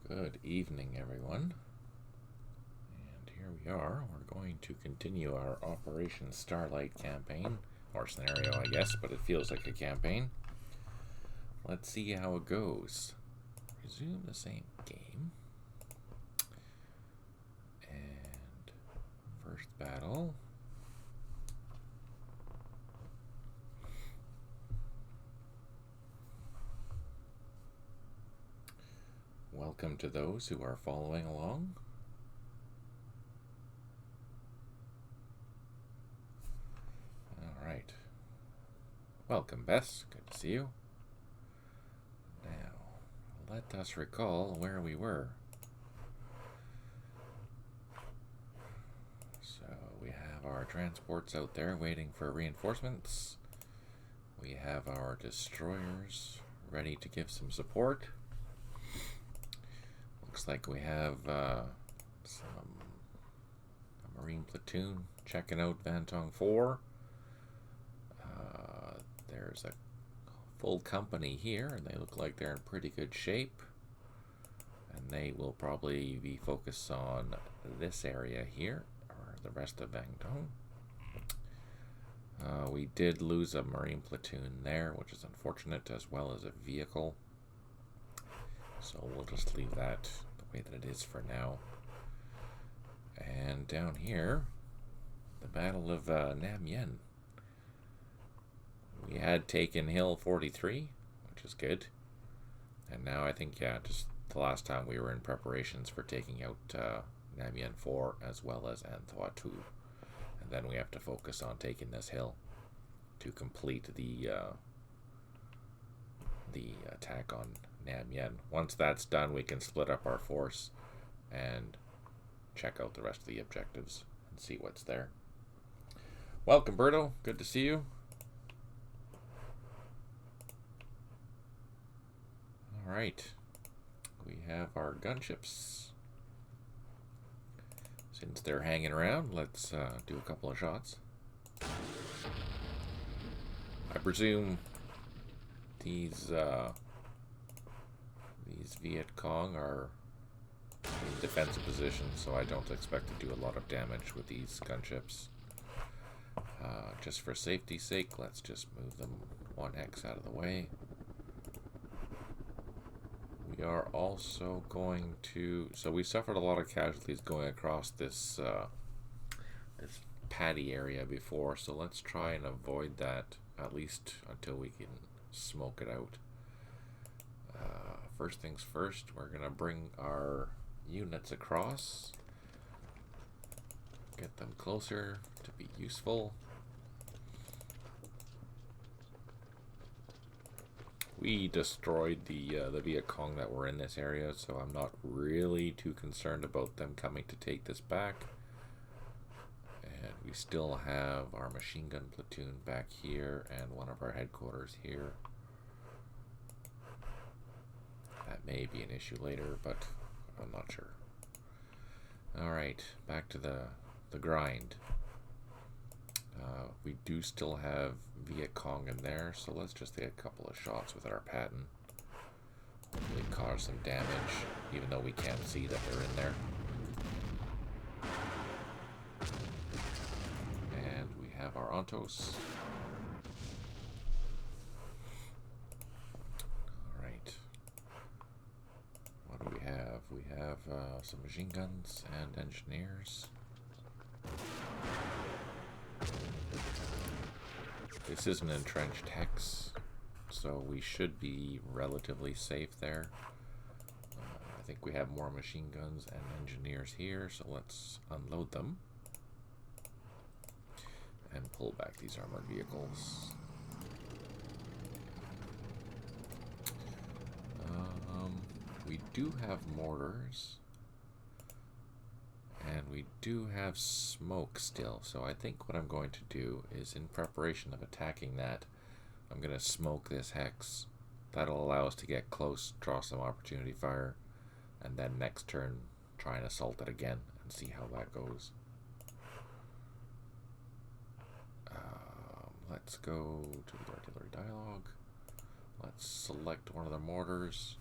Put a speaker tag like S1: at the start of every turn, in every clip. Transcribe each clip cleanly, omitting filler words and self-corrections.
S1: Good evening, everyone. And here we are. We're going to continue our Operation Starlite campaign, or scenario, I guess, but it feels like a campaign. Let's see how it goes. Resume the same game. And first battle. Welcome to those who are following along. Alright. Welcome, Bess. Good to see you. Now, let us recall where we were. So, we have our transports out there waiting for reinforcements. We have our destroyers ready to give some support. Looks like we have a Marine platoon checking out Vantong 4. There's a full company here, and they look like they're in pretty good shape. And they will probably be focused on this area here, or the rest of Vantong. We did lose a Marine platoon there, which is unfortunate, as well as a vehicle. So we'll just leave that the way that it is for now. And down here, the Battle of Nam Yen. We had taken Hill 43, which is good. And now I think, yeah, just the last time we were in preparations for taking out Nam Yen 4 as well as Anthwa 2. And then we have to focus on taking this hill to complete the attack on Nam Yen. Once that's done, we can split up our force and check out the rest of the objectives and see what's there. Welcome, Berto. Good to see you. Alright. We have our gunships. Since they're hanging around, let's do a couple of shots. I presume these Viet Cong are in defensive positions, so I don't expect to do a lot of damage with these gunships. Just for safety's sake, let's just move them 1x out of the way. We are also going to... So we suffered a lot of casualties going across this this paddy area before, so let's try and avoid that, at least until we can smoke it out. First things first, we're going to bring our units across. Get them closer to be useful. We destroyed the Viet Cong that were in this area, so I'm not really too concerned about them coming to take this back. And we still have our machine gun platoon back here and one of our headquarters here. That may be an issue later, but I'm not sure. Alright, back to the grind. We do still have Viet Cong in there, so let's just take a couple of shots with our Patton. Hopefully cause some damage, even though we can't see that they're in there. And we have our Ontos. Alright. What do we have? We have some machine guns and engineers. This is an entrenched hex, so we should be relatively safe there. I think we have more machine guns and engineers here, so let's unload them and pull back these armored vehicles. We do have mortars. And we do have smoke still, so I think what I'm going to do is, in preparation of attacking that, I'm going to smoke this hex. That'll allow us to get close, draw some opportunity fire, and then next turn try and assault it again and see how that goes. Let's go to the artillery dialogue. Let's select one of the mortars.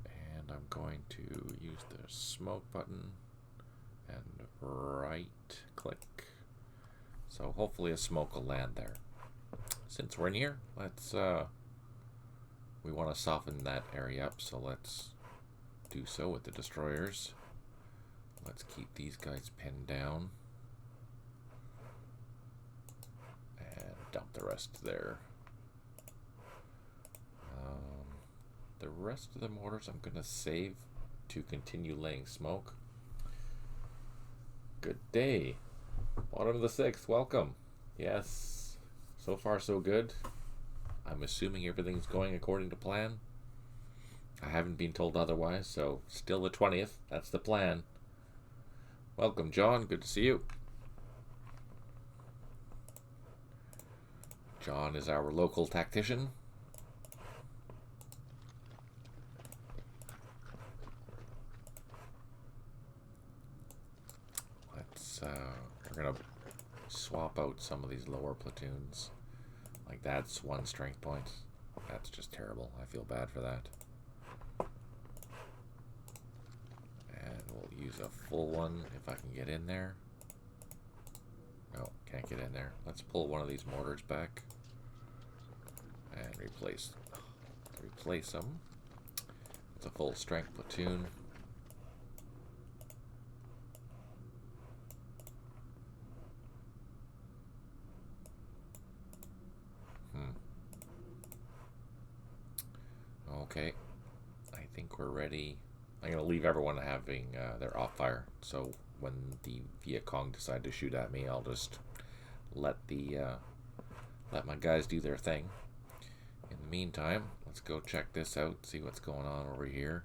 S1: And I'm going to use the smoke button and right click. So hopefully a smoke will land there. Since we're in here, let's we want to soften that area up, so let's do so with the destroyers. Let's keep these guys pinned down and dump the rest there. The rest of the mortars I'm going to save to continue laying smoke. Good day. Bottom of the 6th, welcome. Yes, so far so good. I'm assuming everything's going according to plan. I haven't been told otherwise, so still the 20th. That's the plan. Welcome, John. Good to see you. John is our local tactician. We're going to swap out some of these lower platoons. Like, that's 1 strength point. That's just terrible. I feel bad for that. And we'll use a full one if I can get in there. No, can't get in there. Let's pull one of these mortars back and replace them with a full strength platoon. Okay, I think we're ready. I'm going to leave everyone having their off fire, so when the Viet Cong decide to shoot at me, I'll just let my guys do their thing. In the meantime, let's go check this out, see what's going on over here.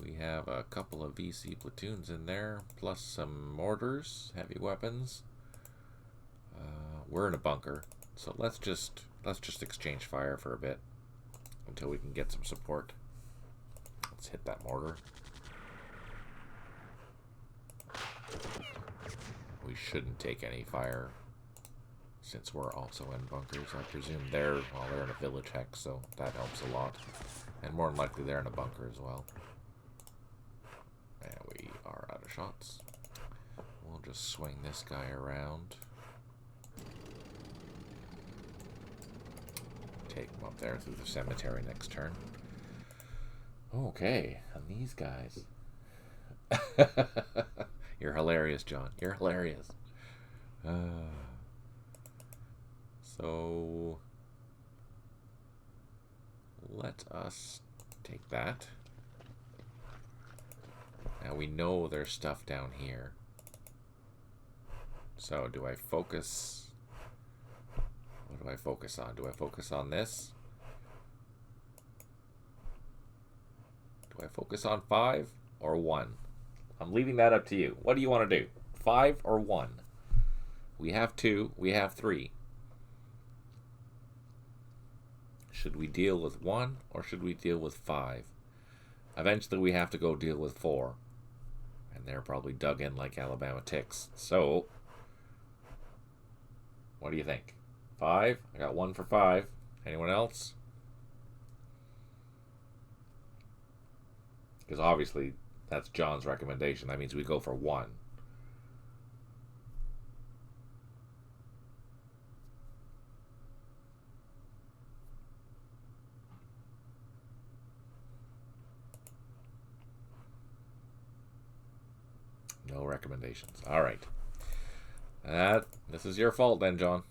S1: We have a couple of VC platoons in there, plus some mortars, heavy weapons. We're in a bunker, so let's just exchange fire for a bit until we can get some support. Let's hit that mortar. We shouldn't take any fire since we're also in bunkers. I presume they're in a village hex, so that helps a lot. And more than likely they're in a bunker as well. And we are out of shots. We'll just swing this guy around. Take them up there through the cemetery next turn. Okay, and these guys. You're hilarious, John. You're hilarious. So let us take that. Now we know there's stuff down here. So do I focus? What do I focus on? Do I focus on this? Do I focus on 5 or 1? I'm leaving that up to you. What do you want to do? 5 or 1? We have 2. We have 3. Should we deal with 1 or should we deal with 5? Eventually we have to go deal with 4. And they're probably dug in like Alabama ticks. So, what do you think? 5? I got 1 for 5. Anyone else? Because obviously that's John's recommendation. That means we go for 1. No recommendations. All right. This is your fault then, John.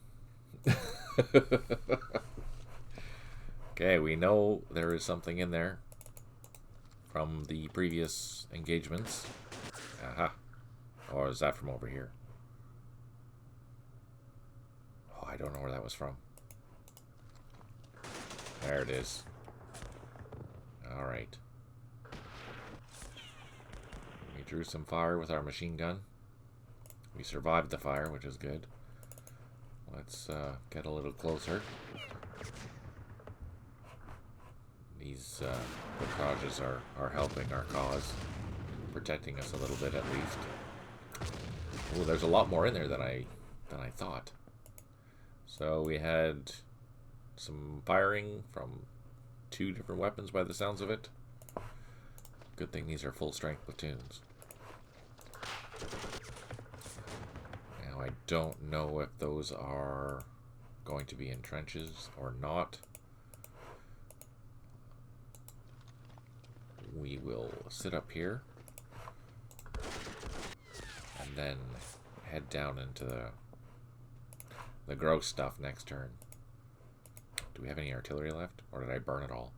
S1: Okay, we know there is something in there from the previous engagements. Aha. Or is that from over here? Oh, I don't know where that was from. There it is. Alright. We drew some fire with our machine gun. We survived the fire, which is good. Let's get a little closer. These barrages are helping our cause, protecting us a little bit at least. Oh, there's a lot more in there than I thought. So we had some firing from 2 different weapons by the sounds of it. Good thing these are full-strength platoons. Now, I don't know if those are going to be in trenches or not. We will sit up here and then head down into the gross stuff next turn. Do we have any artillery left, or did I burn it all?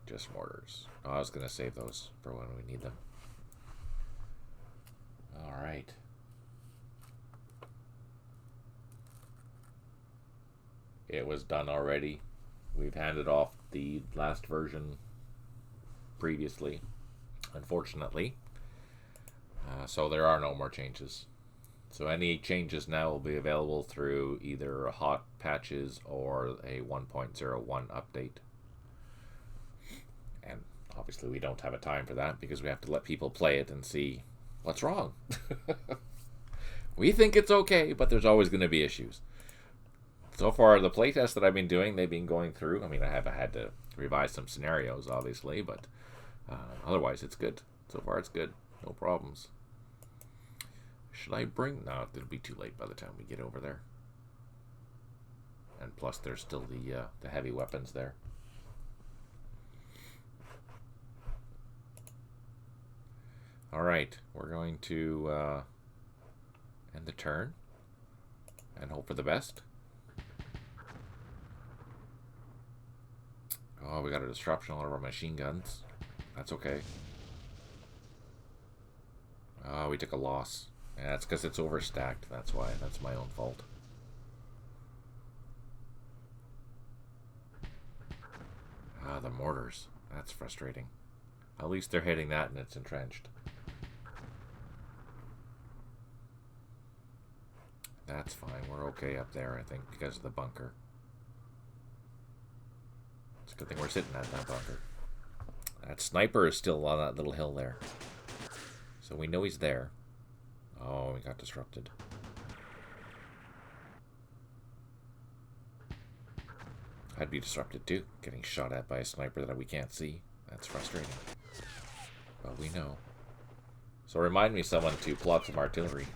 S1: Just mortars. Oh, I was going to save those for when we need them. Alright. It was done already. We've handed off the last version previously, unfortunately. So there are no more changes. So any changes now will be available through either hot patches or a 1.01 update. And obviously we don't have a time for that because we have to let people play it and see what's wrong. We think it's okay, but there's always going to be issues. So far, the playtests that I've been doing, they've been going through. I mean, I have had to revise some scenarios, obviously, but otherwise it's good. So far it's good. No problems. Should I bring... No, it'll be too late by the time we get over there. And plus, there's still the heavy weapons there. Alright, we're going to end the turn and hope for the best. Oh, we got a disruption on all of our machine guns. That's okay. Oh, we took a loss. Yeah, that's because it's overstacked. That's why. That's my own fault. Ah, the mortars. That's frustrating. At least they're hitting that and it's entrenched. That's fine. We're okay up there, I think, because of the bunker. It's a good thing we're sitting at that bunker. That sniper is still on that little hill there. So we know he's there. Oh, we got disrupted. I'd be disrupted too, getting shot at by a sniper that we can't see. That's frustrating. But we know. So remind me, someone, to plot some artillery.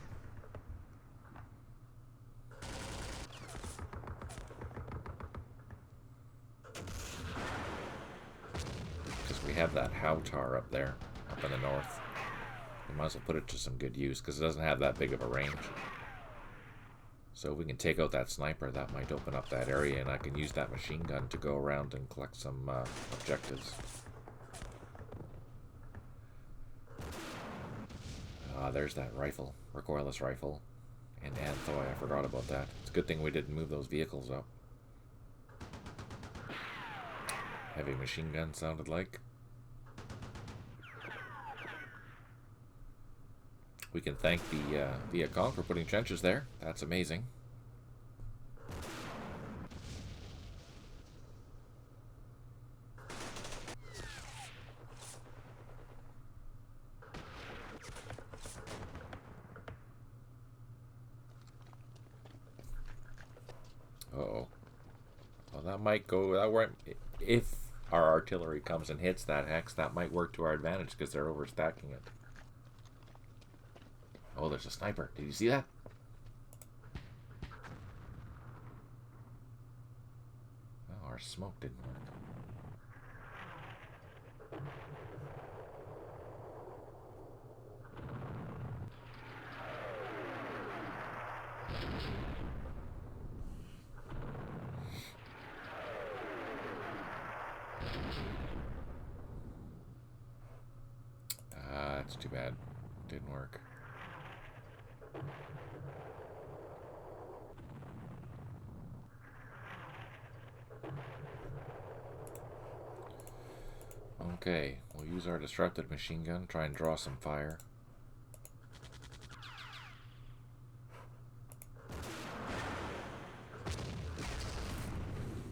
S1: Because we have that Howtar up there, up in the north. We might as well put it to some good use, because it doesn't have that big of a range. So if we can take out that sniper, that might open up that area, and I can use that machine gun to go around and collect some objectives. There's that rifle, recoilless rifle, and Anthoy. I forgot about that. It's a good thing we didn't move those vehicles up. Heavy machine gun sounded like. We can thank the Viet Cong for putting trenches there. That's amazing. Uh-oh. Well, that might go... if our artillery comes and hits that hex, that might work to our advantage because they're overstacking it. Oh, there's a sniper. Did you see that? Oh, our smoke didn't work. That's too bad. Didn't work. Okay, we'll use our disrupted machine gun, try and draw some fire.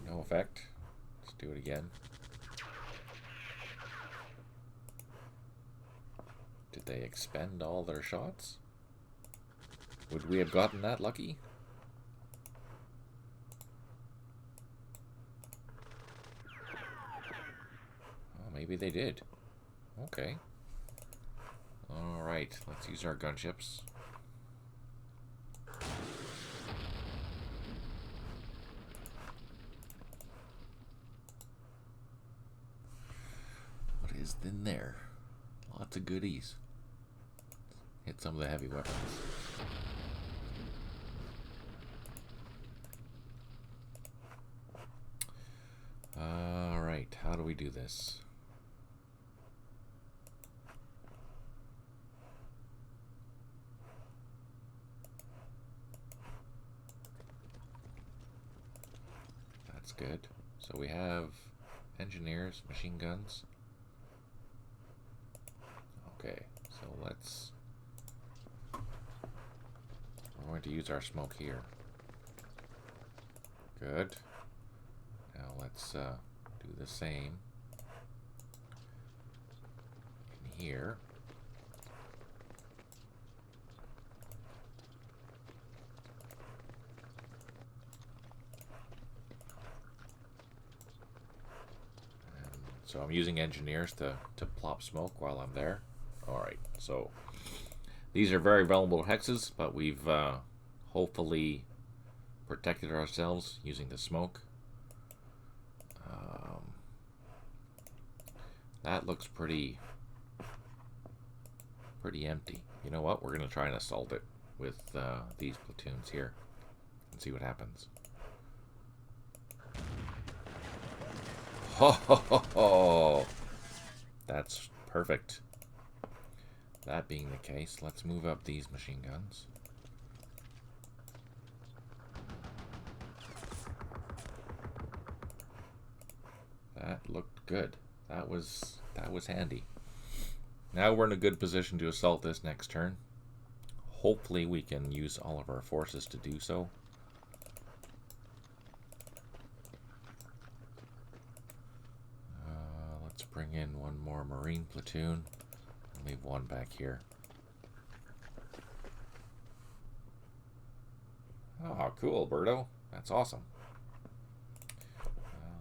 S1: No effect. Let's do it again. Did they expend all their shots? Would we have gotten that lucky? maybe they did. Okay. Alright, let's use our gunships. What is in there? Lots of goodies. Hit some of the heavy weapons. Alright, how do we do this? That's good. So we have engineers, machine guns. Okay, so we're going to use our smoke here. Good. Now let's do the same in here. And so I'm using engineers to plop smoke while I'm there. Alright, so these are very vulnerable hexes, but we've hopefully protected ourselves using the smoke. That looks pretty empty. You know what? We're going to try and assault it with these platoons here and see what happens. Ho ho ho ho! That's perfect. That being the case, let's move up these machine guns. That looked good. That was handy. Now we're in a good position to assault this next turn. Hopefully we can use all of our forces to do so. Let's bring in one more Marine platoon and leave one back here. Oh, cool, Birdo. That's awesome.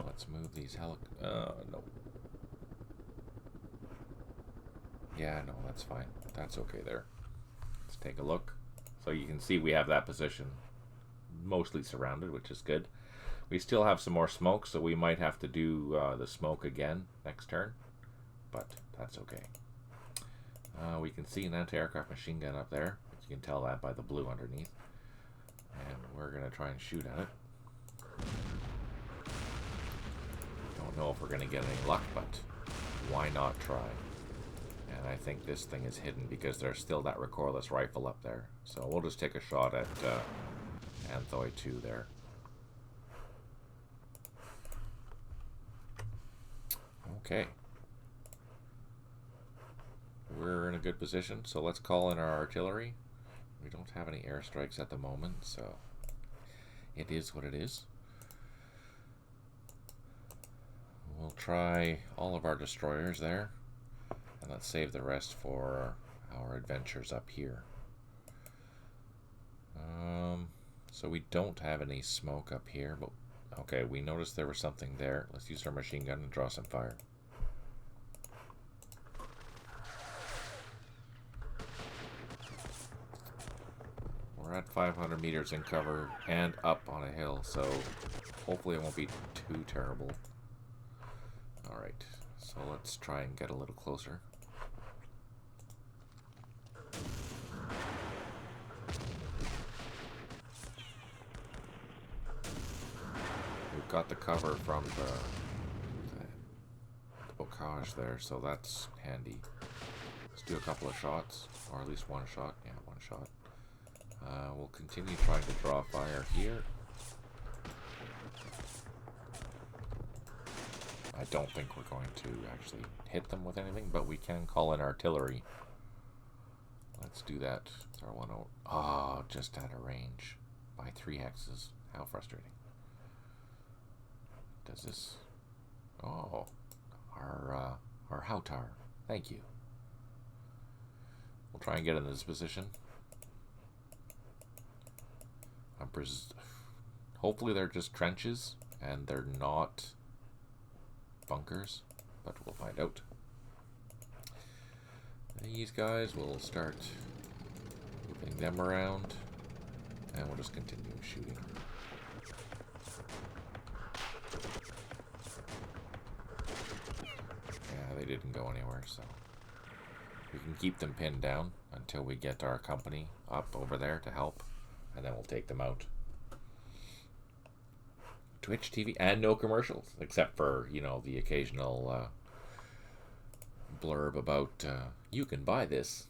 S1: Let's move these no. Yeah, no, that's fine. That's okay there. Let's take a look. So you can see we have that position mostly surrounded, which is good. We still have some more smoke, so we might have to do the smoke again next turn, but that's okay. We can see an anti-aircraft machine gun up there. You can tell that by the blue underneath. And we're going to try and shoot at it. Don't know if we're going to get any luck, but why not try? And I think this thing is hidden because there's still that recoilless rifle up there. So we'll just take a shot at Anthoi 2 there. Okay. We're in a good position, so let's call in our artillery. We don't have any airstrikes at the moment, so it is what it is. We'll try all of our destroyers there. And let's save the rest for our adventures up here. So we don't have any smoke up here, but okay, we noticed there was something there. Let's use our machine gun and draw some fire. We're at 500 meters in cover and up on a hill, so hopefully it won't be too terrible. Alright, so let's try and get a little closer. We've got the cover from the bocage there, so that's handy. Let's do a couple of shots, or at least one shot. Yeah, one shot. We'll continue trying to draw fire here. I don't think we're going to actually hit them with anything, but we can call in artillery. Let's do that. Throw one out. Oh, just out of range by 3 hexes. How frustrating. Does this... Oh, our Hautar. Thank you. We'll try and get in this position. Hopefully they're just trenches and they're not bunkers, but we'll find out. These guys will start moving them around, and we'll just continue shooting. Yeah, they didn't go anywhere, so we can keep them pinned down until we get our company up over there to help, and then we'll take them out. Twitch TV, and no commercials, except for, you know, the occasional blurb about you can buy this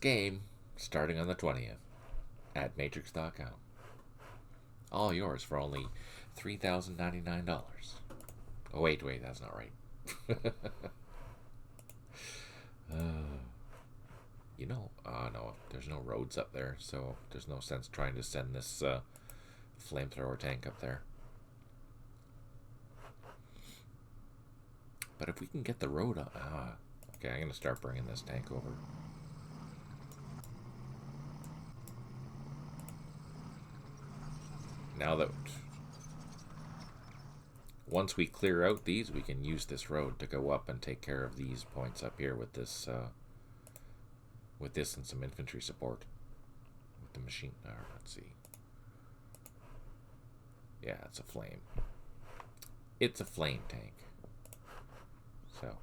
S1: game starting on the 20th at matrix.com. All yours for only $3,099. Oh, wait, that's not right. You know, no, there's no roads up there, so there's no sense trying to send this flamethrower tank up there. But if we can get the road up... okay, I'm going to start bringing this tank over. Now that... once we clear out these, we can use this road to go up and take care of these points up here with this and some infantry support. With the machine... let's see. Yeah, it's a flame. It's a flame tank. So,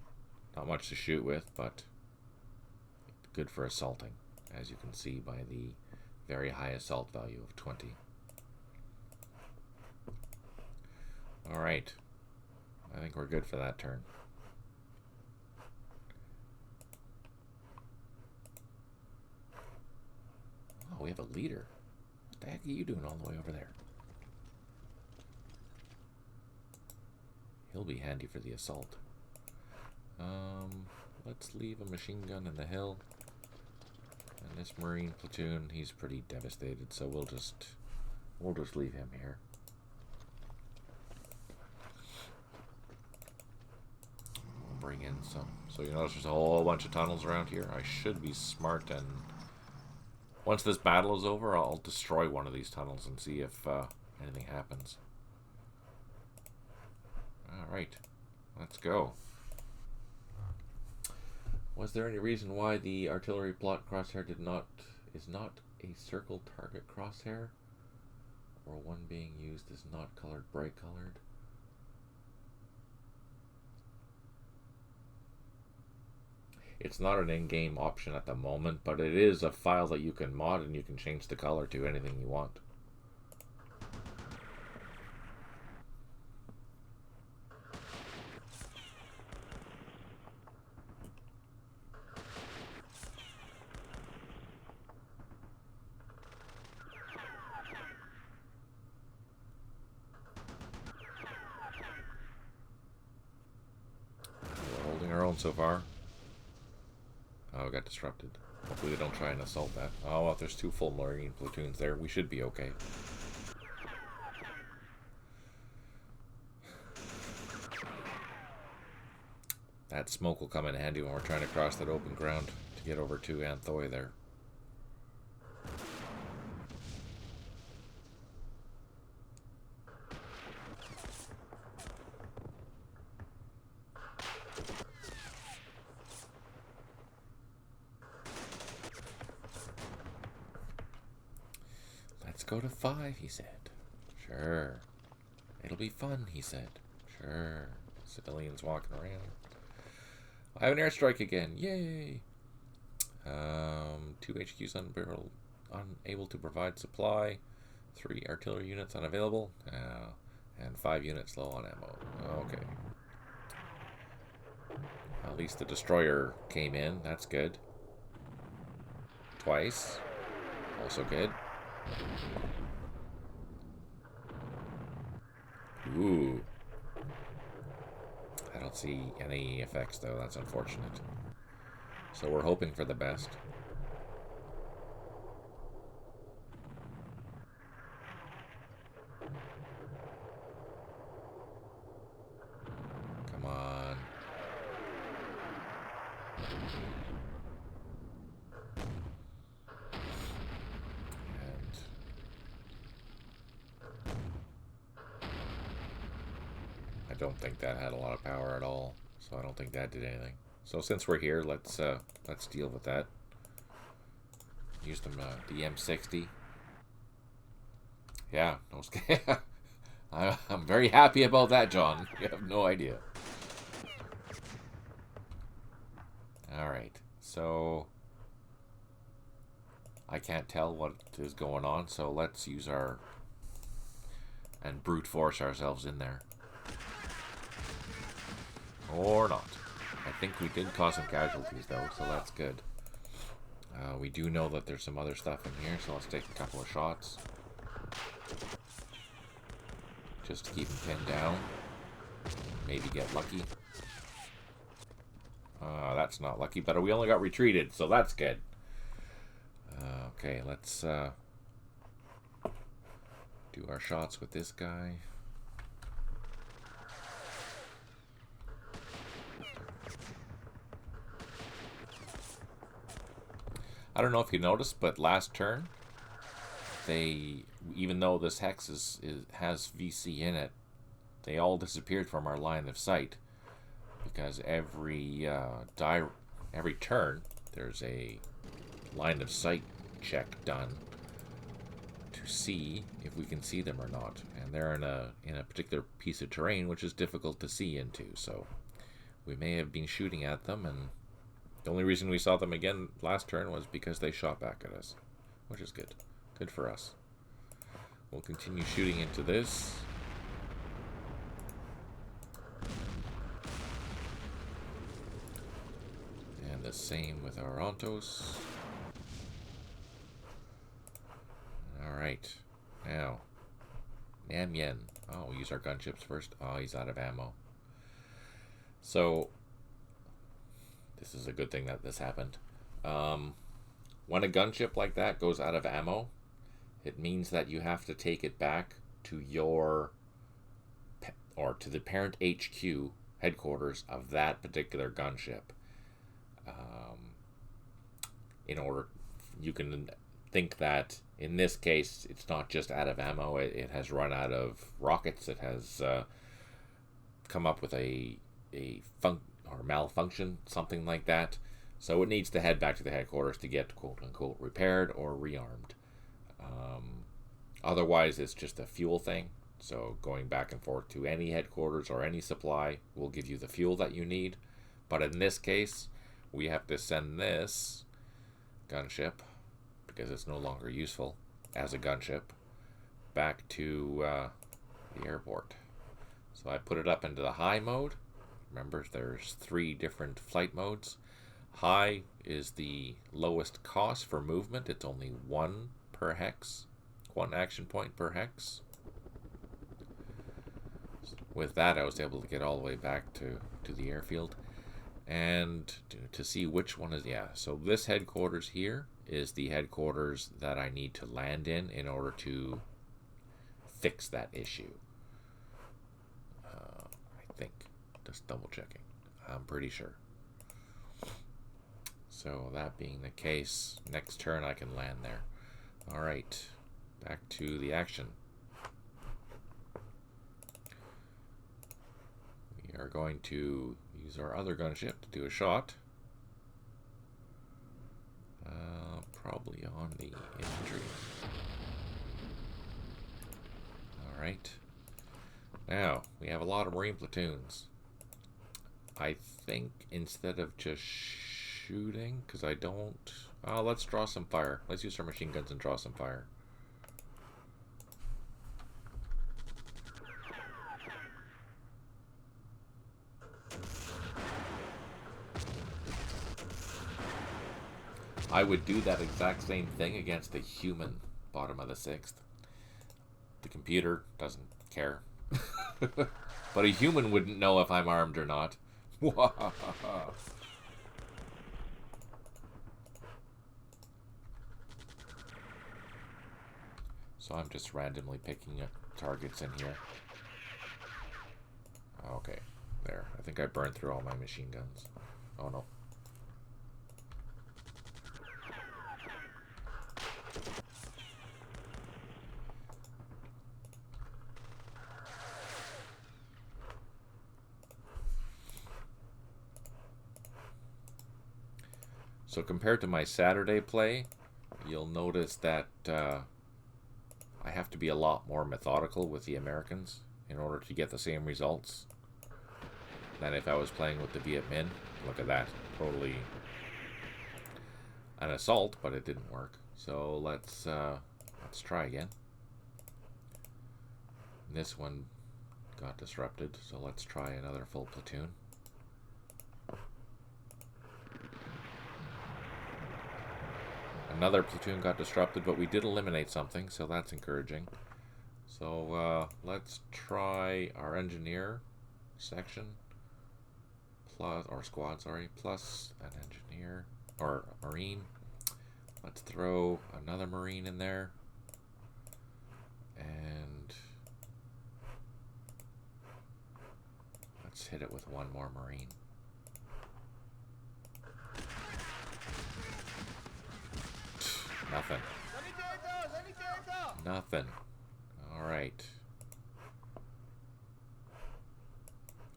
S1: not much to shoot with, but good for assaulting, as you can see by the very high assault value of 20. Alright, I think we're good for that turn. Oh, we have a leader. What the heck are you doing all the way over there? He'll be handy for the assault. Let's leave a machine gun in the hill. And this Marine platoon, he's pretty devastated, so we'll just leave him here. We'll bring in some. So you notice there's a whole bunch of tunnels around here. I should be smart, and once this battle is over, I'll destroy one of these tunnels and see if anything happens. Alright, let's go. Was there any reason why the artillery plot crosshair is not a circle target crosshair? Or one being used is not colored bright colored? It's not an in-game option at the moment, but it is a file that you can mod and you can change the color to anything you want. So far. Oh, got disrupted. Hopefully they don't try and assault that. Oh, well, if there's two full Marine platoons there, we should be okay. That smoke will come in handy when we're trying to cross that open ground to get over to Anthoy there. Go to 5, he said. Sure. It'll be fun, he said. Sure. Civilians walking around. I have an airstrike again. Yay! 2 HQs unable to provide supply. 3 artillery units unavailable. And 5 units low on ammo. Okay. At least the destroyer came in. That's good. Twice. Also good. Ooh. I don't see any effects though, that's unfortunate. So we're hoping for the best. Come on. I don't think that had a lot of power at all, so I don't think that did anything. So since we're here, let's deal with that. Use them the M60. Yeah, I'm very happy about that, John. You have no idea. All right, so I can't tell what is going on, so let's use our and brute force ourselves in there. Or not. I think we did cause some casualties though, so that's good. We do know that there's some other stuff in here, so let's take a couple of shots. Just to keep him pinned down. Maybe get lucky. That's not lucky, but we only got retreated, so that's good. Okay, let's do our shots with this guy. I don't know if you noticed, but last turn, even though this hex has VC in it, they all disappeared from our line of sight, because every turn there's a line of sight check done to see if we can see them or not, and they're in a particular piece of terrain which is difficult to see into, so we may have been shooting at them, and the only reason we saw them again last turn was because they shot back at us, which is good. Good for us. We'll continue shooting into this. And the same with our Ontos. Alright. Now, Nam Yen. Oh, we'll use our gunships first. Oh, he's out of ammo. So, this is a good thing that this happened. When a gunship like that goes out of ammo, it means that you have to take it back to to the parent HQ headquarters of that particular gunship. In order, you can think that in this case, it's not just out of ammo. It has run out of rockets. It has come up with a malfunction, something like that. So it needs to head back to the headquarters to get quote-unquote repaired or rearmed. Otherwise, it's just a fuel thing. So going back and forth to any headquarters or any supply will give you the fuel that you need. But in this case, we have to send this gunship, because it's no longer useful as a gunship, back to the airport. So I put it up into the high mode. Remember, there's 3 different flight modes. High is the lowest cost for movement. It's only 1 per hex, 1 action point per hex. With that, I was able to get all the way back to the airfield and to see which one is, so this headquarters here is the headquarters that I need to land in order to fix that issue. I think, just double checking, I'm pretty sure. So that being the case, next turn I can land there. Alright, back to the action. We are going to use our other gunship to do a shot. Probably on the infantry. Alright. Now, we have a lot of Marine platoons. I think instead of just shooting, because I don't... let's draw some fire. Let's use our machine guns and draw some fire. I would do that exact same thing against a human bottom of the 6th. The computer doesn't care. But a human wouldn't know if I'm armed or not. So I'm just randomly picking up targets in here. Okay, there. I think I burned through all my machine guns. Oh no. So compared to my Saturday play, you'll notice that I have to be a lot more methodical with the Americans in order to get the same results than if I was playing with the Viet Minh. Look at that. Totally an assault, but it didn't work. So let's try again. This one got disrupted, so let's try another full platoon. Another platoon got disrupted, but we did eliminate something, so that's encouraging. So let's try our engineer section plus, or squad, sorry, plus an engineer or a marine. Let's throw another marine in there, and let's hit it with one more marine. Nothing. Nothing. Alright.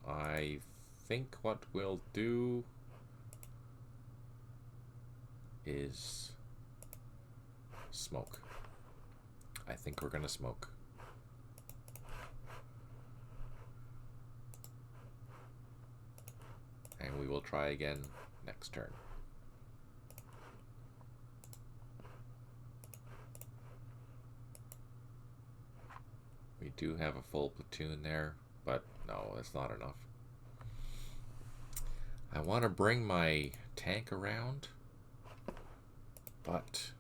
S1: I think what we'll do is smoke. I think we're gonna smoke. And we will try again next turn. We do have a full platoon there, but no, it's not enough. I want to bring my tank around, but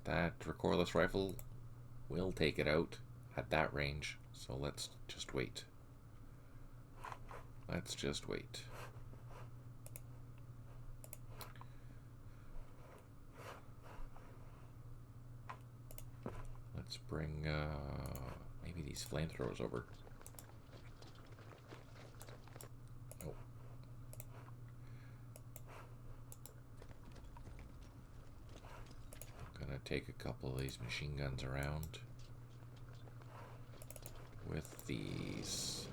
S1: that recoilless rifle will take it out at that range, so let's just wait. Let's just wait. Let's bring maybe these flamethrowers over. Oh. I'm gonna take a couple of these machine guns around with these.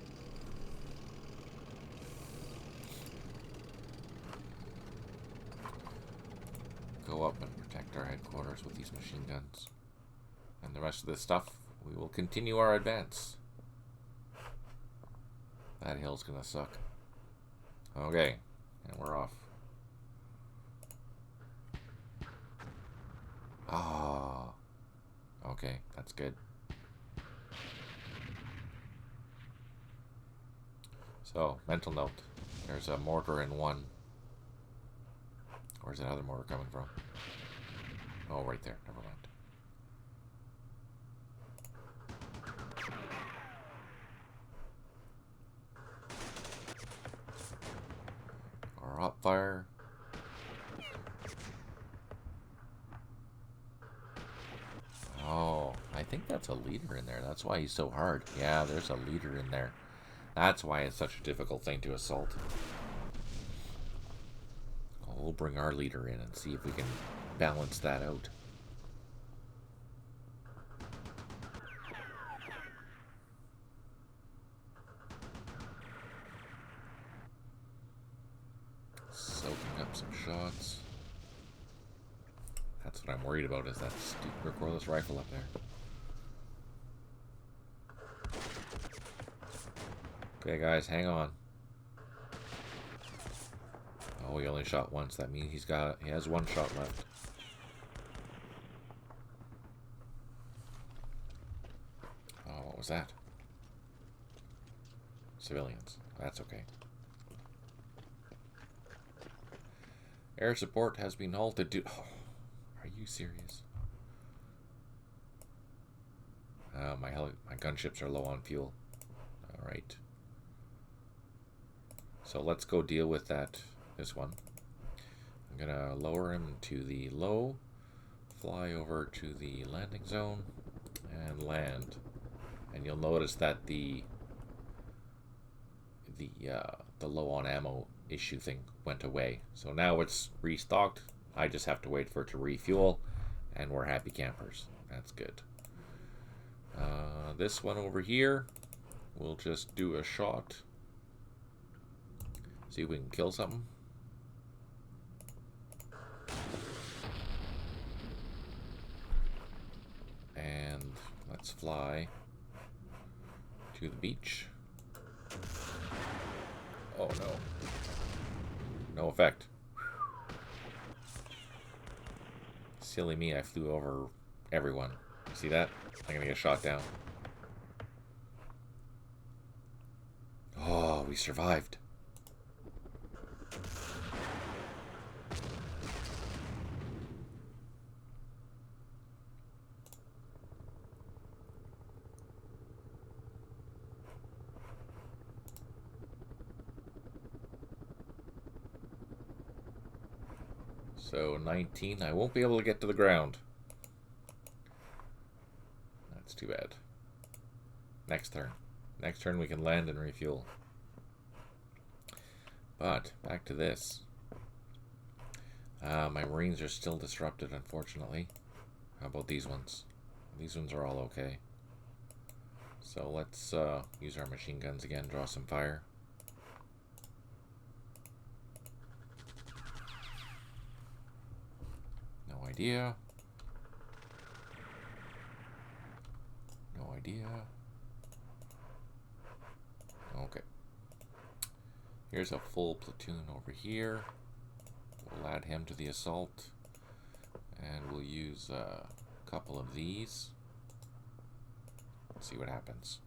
S1: Go up and protect our headquarters with these machine guns. And the rest of this stuff, we will continue our advance. That hill's gonna suck. Okay, and we're off. Ah, okay, that's good. So, mental note. There's a mortar in one. Where's that other mortar coming from? Oh, right there. Never mind. Hot fire. Oh, I think that's a leader in there. That's why he's so hard. Yeah, there's a leader in there. That's why it's such a difficult thing to assault. We'll bring our leader in and see if we can balance that out. Some shots. That's what I'm worried about, is that stupid recoilless rifle up there. Okay guys, hang on. Oh, he only shot once. That means he has one shot left. Oh, what was that? Civilians. That's okay. Air support has been halted. Oh, are you serious? My gunships are low on fuel. All right. So let's go deal with this one. I'm gonna lower him to the low, fly over to the landing zone, and land. And you'll notice that the low on ammo issue thing went away. So now it's restocked. I just have to wait for it to refuel, and we're happy campers. That's good. This one over here, we'll just do a shot. See if we can kill something. let's fly to the beach. Oh no. No effect. Silly me, I flew over everyone. See that? I'm gonna get shot down. Oh, we survived. So 19, I won't be able to get to the ground. That's too bad. Next turn. Next turn we can land and refuel. But, back to this. My Marines are still disrupted, unfortunately. How about these ones? These ones are all okay. So let's use our machine guns again, draw some fire. No idea. No idea. Okay. Here's a full platoon over here. We'll add him to the assault. And we'll use a couple of these. Let's see what happens.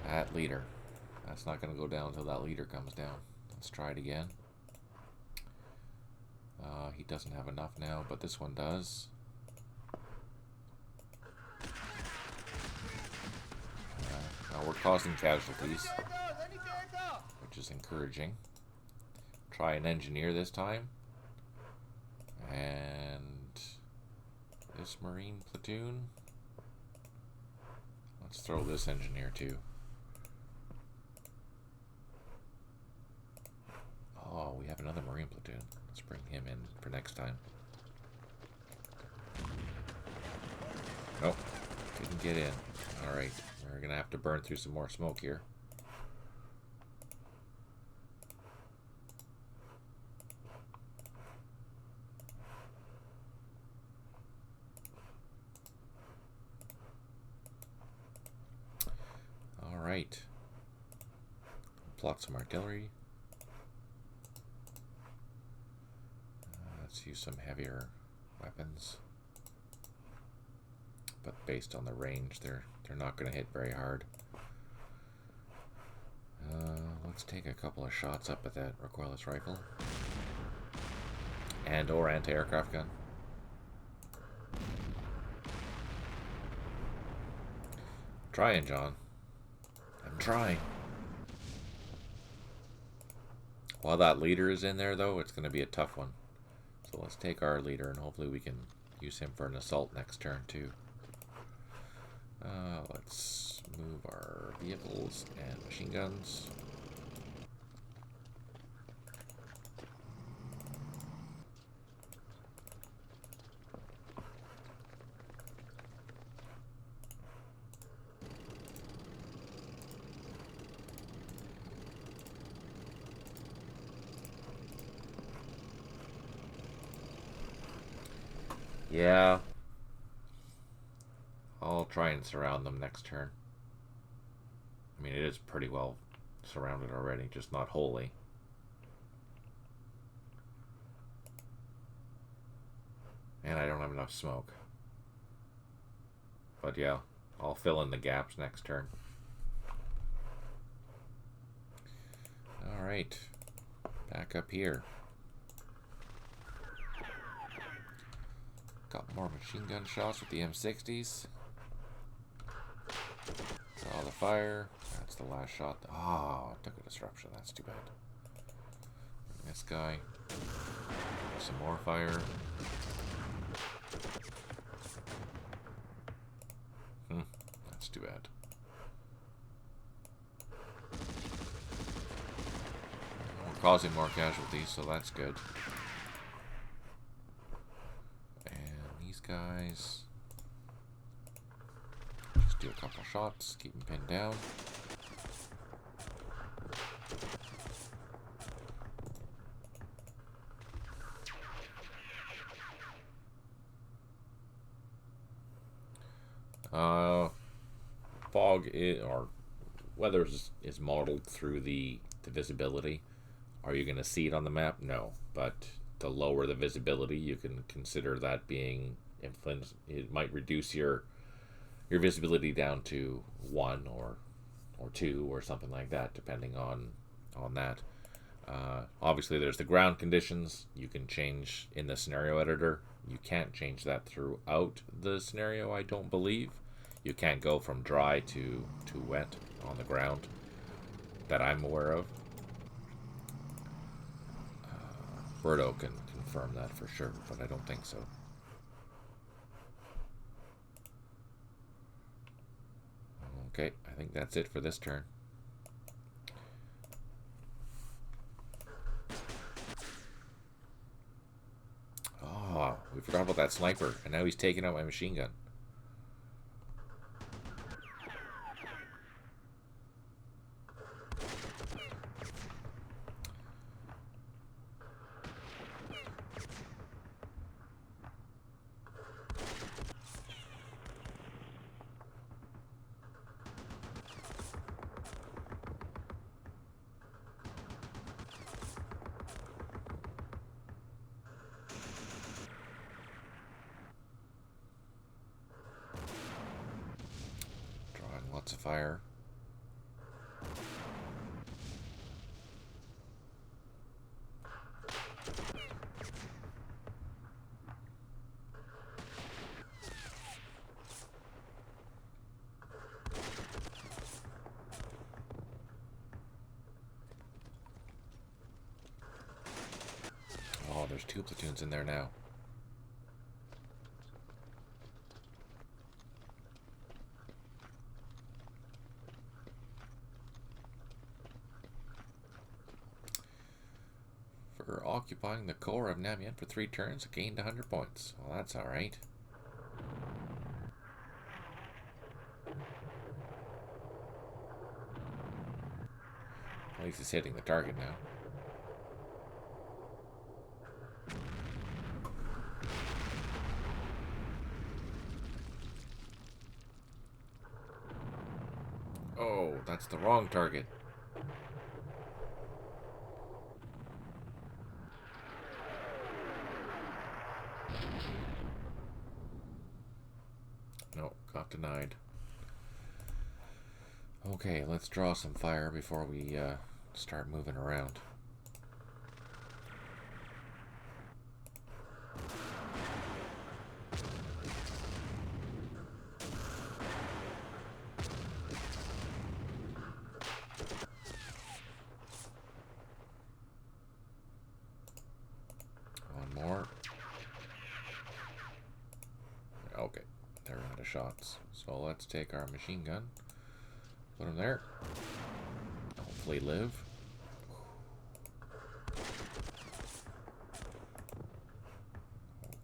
S1: That leader. That's not going to go down until that leader comes down. Let's try it again. He doesn't have enough now, but this one does. Now we're causing casualties, which is encouraging. Try an engineer this time. And this Marine platoon. Let's throw this engineer too. Oh, we have another Marine platoon. Let's bring him in for next time. Nope, didn't get in. Alright, we're gonna have to burn through some more smoke here. Alright. Plot some artillery. Let's use some heavier weapons. But based on the range, they're not going to hit very hard. Let's take a couple of shots up at that recoilless rifle. And or anti-aircraft gun. Trying, John. I'm trying. While that leader is in there, though, it's going to be a tough one. So let's take our leader, and hopefully we can use him for an assault next turn, too. Let's move our vehicles and machine guns. Yeah. I'll try and surround them next turn. I mean, it is pretty well surrounded already, just not wholly. And I don't have enough smoke. But yeah, I'll fill in the gaps next turn. Alright. Back up here. Got more machine gun shots with the M60s. Saw the fire. That's the last shot. Oh, it took a disruption. That's too bad. This guy. Some more fire. That's too bad. We're causing more casualties, so that's good. Guys, just do a couple shots, keep them pinned down. Uh, fog or weather is modeled through the visibility. Are you going to see it on the map? No, but the lower the visibility, you can consider that being influenced. It might reduce your visibility down to 1 or 2 or something like that, depending on that. Obviously, there's the ground conditions. You can change in the scenario editor. You can't change that throughout the scenario, I don't believe. You can't go from dry to wet on the ground that I'm aware of. Birdo can confirm that for sure, but I don't think so. Okay, I think that's it for this turn. Oh, we forgot about that sniper, and now he's taking out my machine gun. Lots of fire. Oh, there's 2 platoons in there now. For occupying the core of Namyen for 3 turns, gained 100 points. Well, that's alright. At least it's hitting the target now. Oh, that's the wrong target. No, got denied. Okay, let's draw some fire before we start moving around. One more. Okay, they're out of shots. So let's take our machine gun. Put him there. Hopefully live.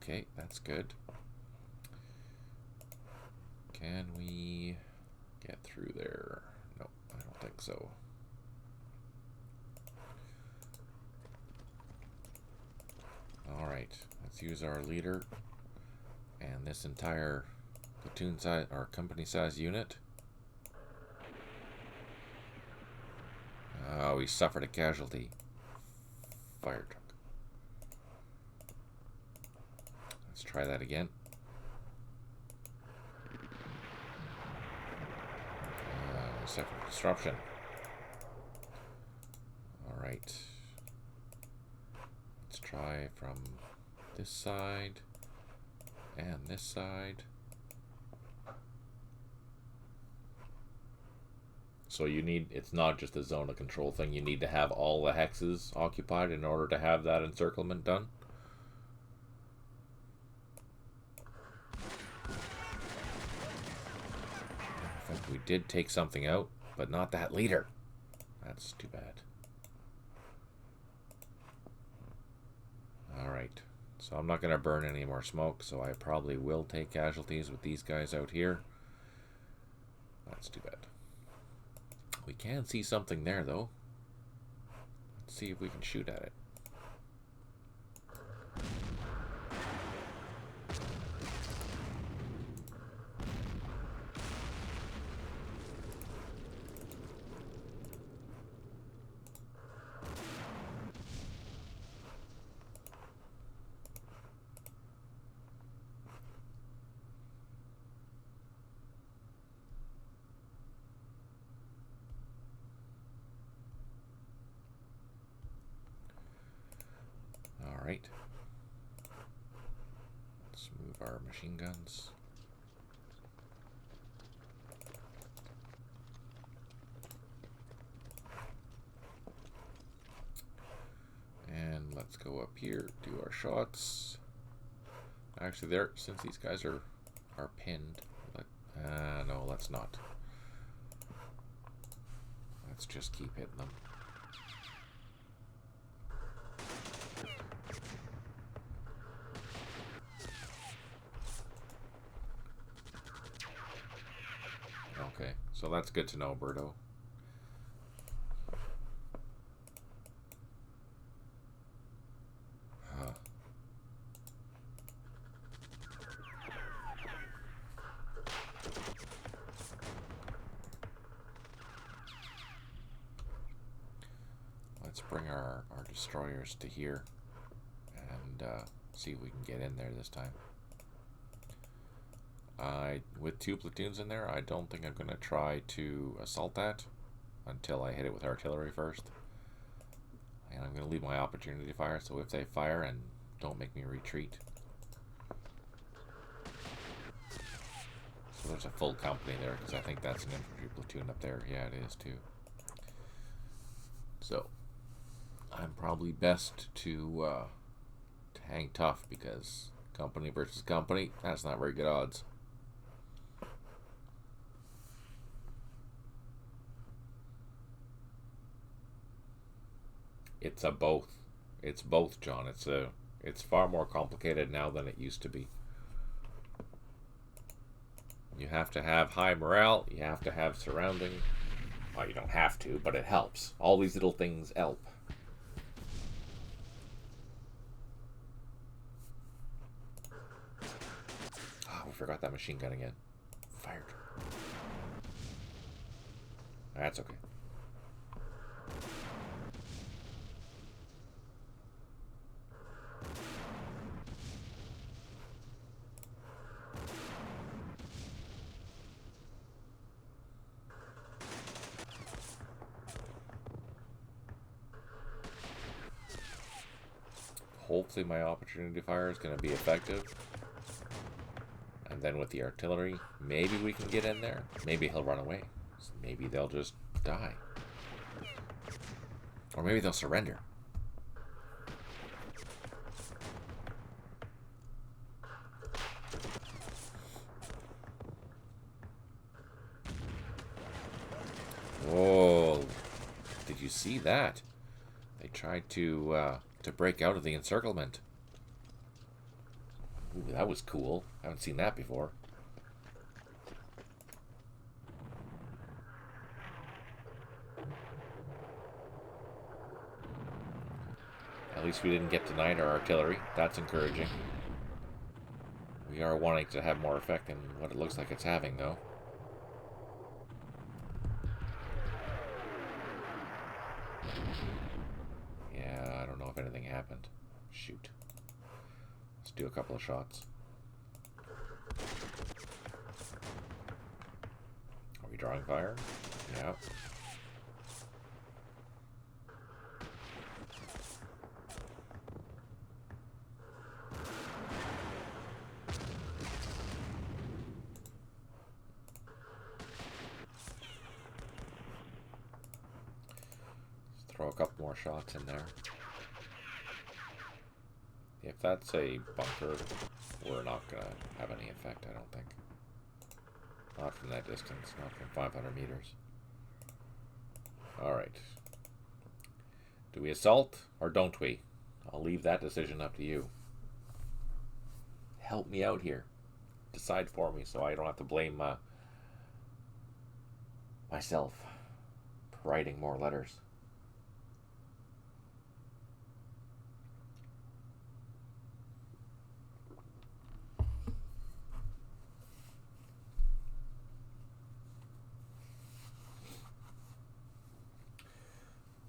S1: Okay, that's good. Can we get through there? No, I don't think so. Alright, let's use our leader and this entire platoon size or company size unit. Oh, he suffered a casualty. Fire truck. Let's try that again. Suffered disruption. Alright. Let's try from this side and this side. So you need, it's not just a zone of control thing, you need to have all the hexes occupied in order to have that encirclement done. I think we did take something out, but not that leader. That's too bad. Alright, so I'm not going to burn any more smoke, so I probably will take casualties with these guys out here. That's too bad. We can see something there, though. Let's see if we can shoot at it. Alright. Let's move our machine guns. And let's go up here, do our shots. Actually, there, since these guys are pinned, no, let's not. Let's just keep hitting them. Okay, so that's good to know, Berto. Let's bring our destroyers to here and see if we can get in there this time. With 2 platoons in there, I don't think I'm going to try to assault that until I hit it with artillery first. And I'm going to leave my opportunity fire, so if they fire and don't make me retreat. So there's a full company there, because I think that's an infantry platoon up there. Yeah, it is too. So I'm probably best to hang tough, because company versus company, that's not very good odds. It's a both. It's both, John. It's far more complicated now than it used to be. You have to have high morale. You have to have surrounding. Well, you don't have to, but it helps. All these little things help. Oh, we forgot that machine gun again. Fired. That's okay. Hopefully my opportunity fire is going to be effective. And then with the artillery, maybe we can get in there. Maybe he'll run away. Maybe they'll just die. Or maybe they'll surrender. Whoa. Did you see that? They tried to break out of the encirclement. Ooh, that was cool. I haven't seen that before. At least we didn't get denied our artillery. That's encouraging. We are wanting to have more effect than what it looks like it's having, though. Yeah, I don't know if anything happened. Shoot. Let's do a couple of shots. Are we drawing fire? Yeah. Let's throw a couple more shots in there. If that's a bunker, we're not going to have any effect, I don't think. Not from that distance, not from 500 meters. Alright. Do we assault or don't we? I'll leave that decision up to you. Help me out here. Decide for me so I don't have to blame myself for writing more letters.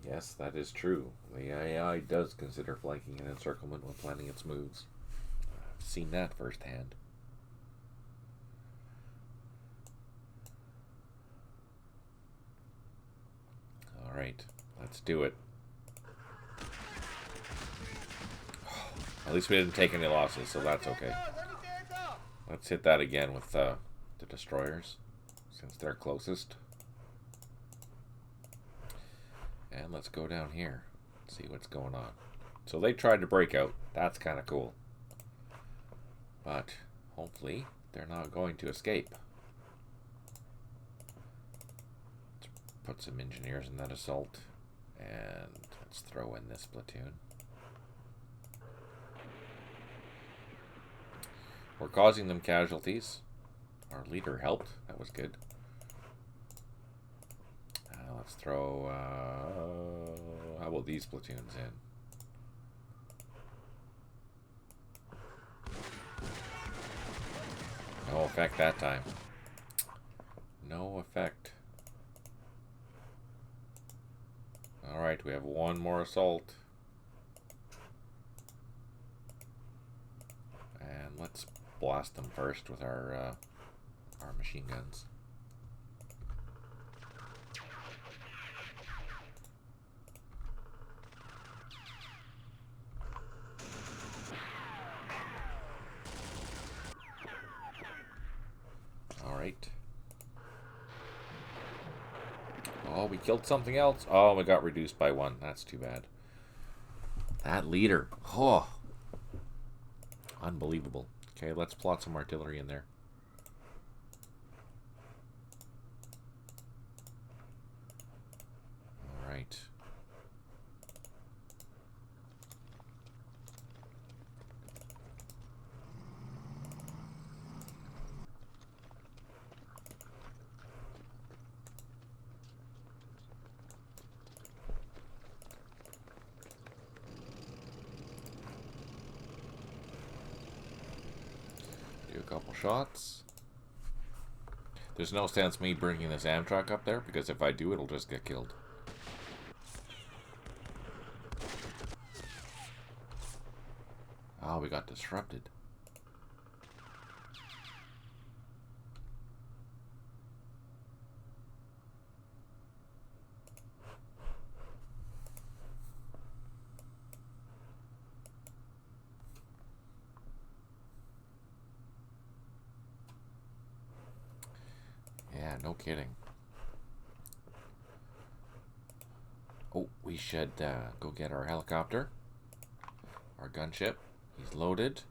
S1: Yes, that is true. The AI does consider flanking an encirclement when planning its moves. I've seen that firsthand. Alright, let's do it. At least we didn't take any losses, so that's okay. Let's hit that again with the destroyers, since they're closest. And let's go down here, see what's going on. So they tried to break out. That's kind of cool. But hopefully they're not going to escape. Let's put some engineers in that assault. And let's throw in this platoon. We're causing them casualties. Our leader helped. That was good. Let's throw... how about these platoons in? No effect that time. No effect. Alright, we have one more assault. And let's blast them first with our machine guns. Alright. Oh, we killed something else. Oh, we got reduced by one. That's too bad. That leader. Oh. Unbelievable. Okay, let's plot some artillery in there. Alright. Do a couple shots. There's no sense me bringing this Amtrak up there, because if I do, it'll just get killed. Oh, we got disrupted. Yeah, no kidding. Oh, we should go get our helicopter. Our gunship. He's loaded.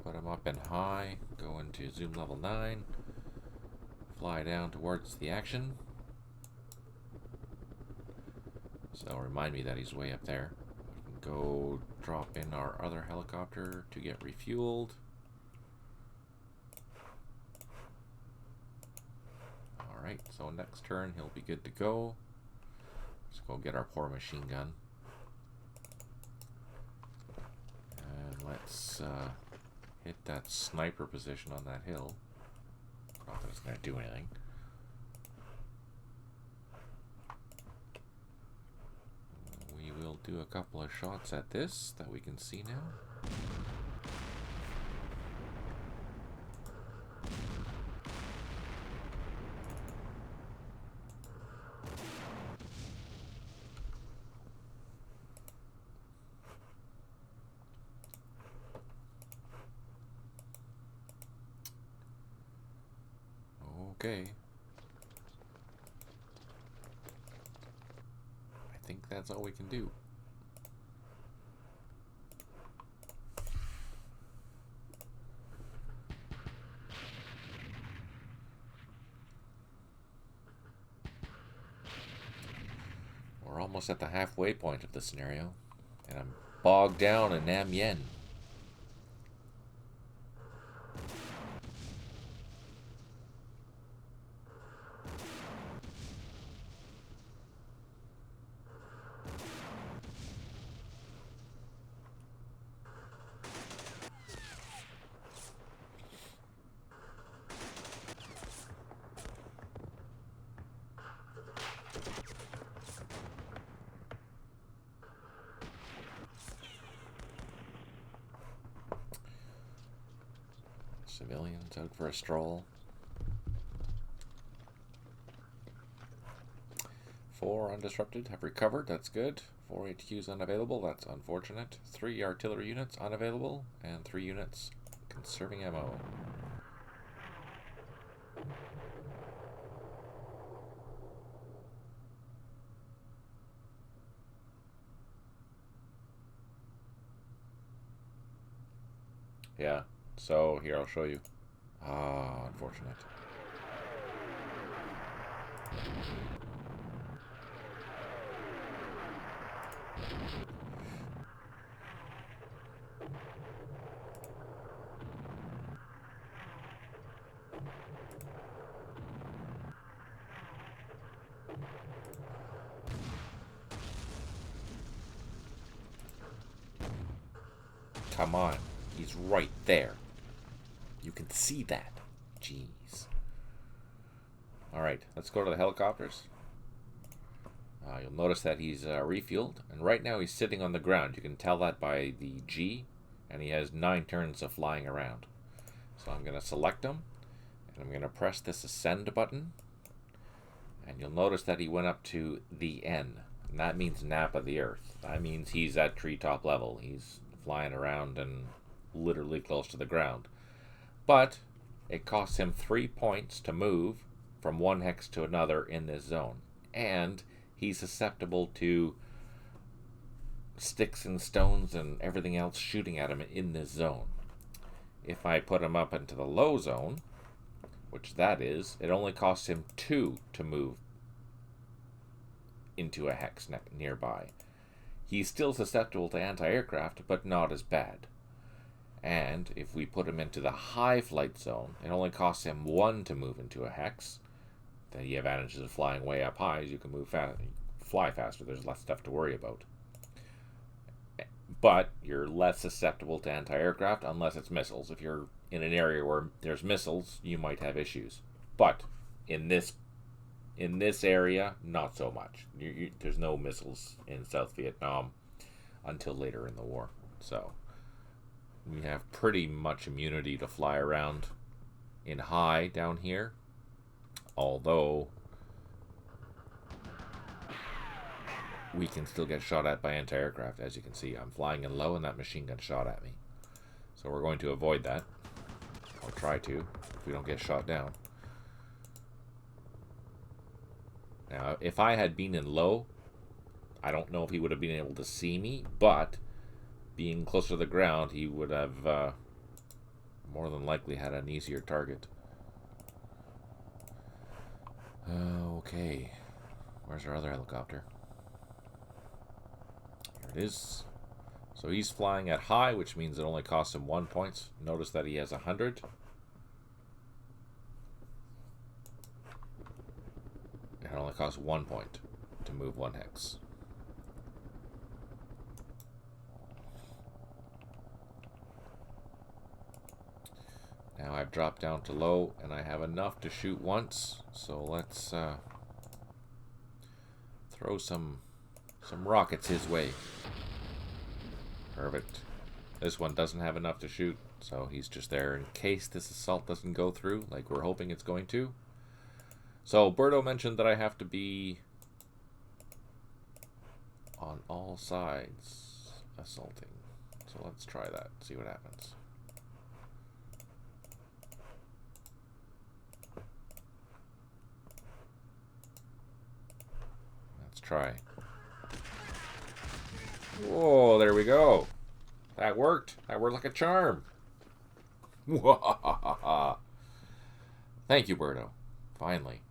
S1: Put him up in high. Go into zoom level 9. Fly down towards the action. So remind me that he's way up there. We can go drop in our other helicopter to get refueled. Alright, so next turn he'll be good to go. Let's go get our poor machine gun. And let's hit that sniper position on that hill. Not that it's going to do anything. We will do a couple of shots at this that we can see now. Okay. I think that's all we can do. We're almost at the halfway point of the scenario, and I'm bogged down in Nam Yen. Civilians out for a stroll. 4 undisrupted have recovered. That's good. 4 HQs unavailable. That's unfortunate. 3 artillery units unavailable. And 3 units conserving ammo. Yeah, so here I'll show you. Ah, unfortunate. Come on, he's right there. You can see that. Jeez. Alright, let's go to the helicopters. You'll notice that he's refueled, and right now he's sitting on the ground. You can tell that by the G, and he has 9 turns of flying around. So I'm going to select him, and I'm going to press this ascend button, and you'll notice that he went up to the N, and that means nap of the earth. That means he's at treetop level. He's flying around and literally close to the ground. But it costs him 3 points to move from one hex to another in this zone, and he's susceptible to sticks and stones and everything else shooting at him in this zone. If I put him up into the low zone, which that is, it only costs him 2 to move into a hex nearby. He's still susceptible to anti-aircraft, but not as bad. And if we put him into the high flight zone, it only costs him 1 to move into a hex. The advantages of flying way up high is you can fly faster. There's less stuff to worry about. But you're less susceptible to anti-aircraft unless it's missiles. If you're in an area where there's missiles, you might have issues. But in this area, not so much. There's no missiles in South Vietnam until later in the war. So we have pretty much immunity to fly around in high down here. Although we can still get shot at by anti-aircraft. As you can see, I'm flying in low and that machine gun shot at me. So we're going to avoid that. I'll try to, if we don't get shot down. Now, if I had been in low, I don't know if he would have been able to see me, but being closer to the ground, he would have more than likely had an easier target. Okay, where's our other helicopter? Here it is. So he's flying at high, which means it only costs him 1 point. Notice that he has 100. It only costs 1 point to move 1 hex. Now I've dropped down to low, and I have enough to shoot once. So let's throw some rockets his way. Perfect. This one doesn't have enough to shoot, so he's just there in case this assault doesn't go through, like we're hoping it's going to. So Berto mentioned that I have to be on all sides assaulting. So let's try that, see what happens. Let's try. Whoa, there we go. That worked. That worked like a charm. Thank you, Berto. Finally.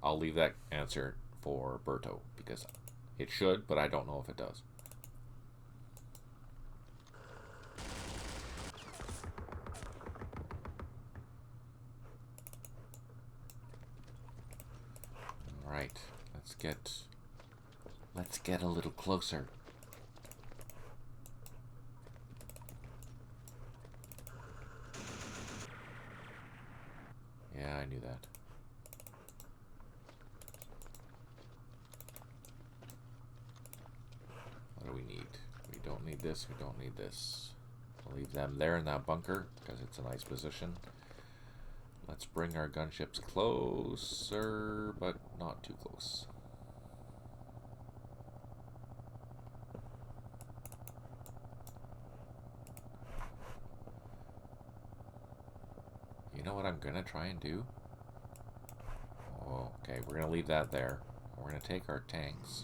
S1: I'll leave that answer for Berto because it should, but I don't know if it does. All right, let's get a little closer. Yeah, I knew that. What do we need? We don't need this, we don't need this. We'll leave them there in that bunker because it's a nice position. Let's bring our gunships closer, but not too close. You know what I'm gonna try and do? Oh, okay, we're gonna leave that there. We're gonna take our tanks.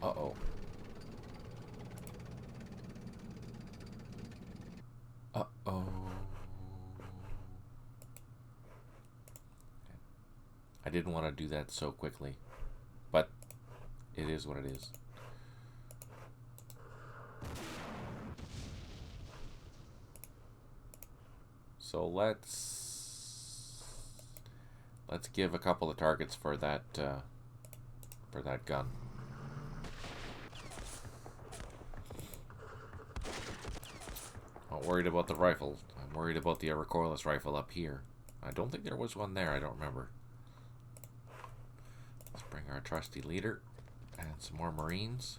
S1: Uh-oh. Uh-oh. I didn't want to do that so quickly, but it is what it is. So let's give a couple of targets for that gun. Not worried about the rifle. I'm worried about the recoilless rifle up here. I don't think there was one there. I don't remember. Let's bring our trusty leader and some more Marines.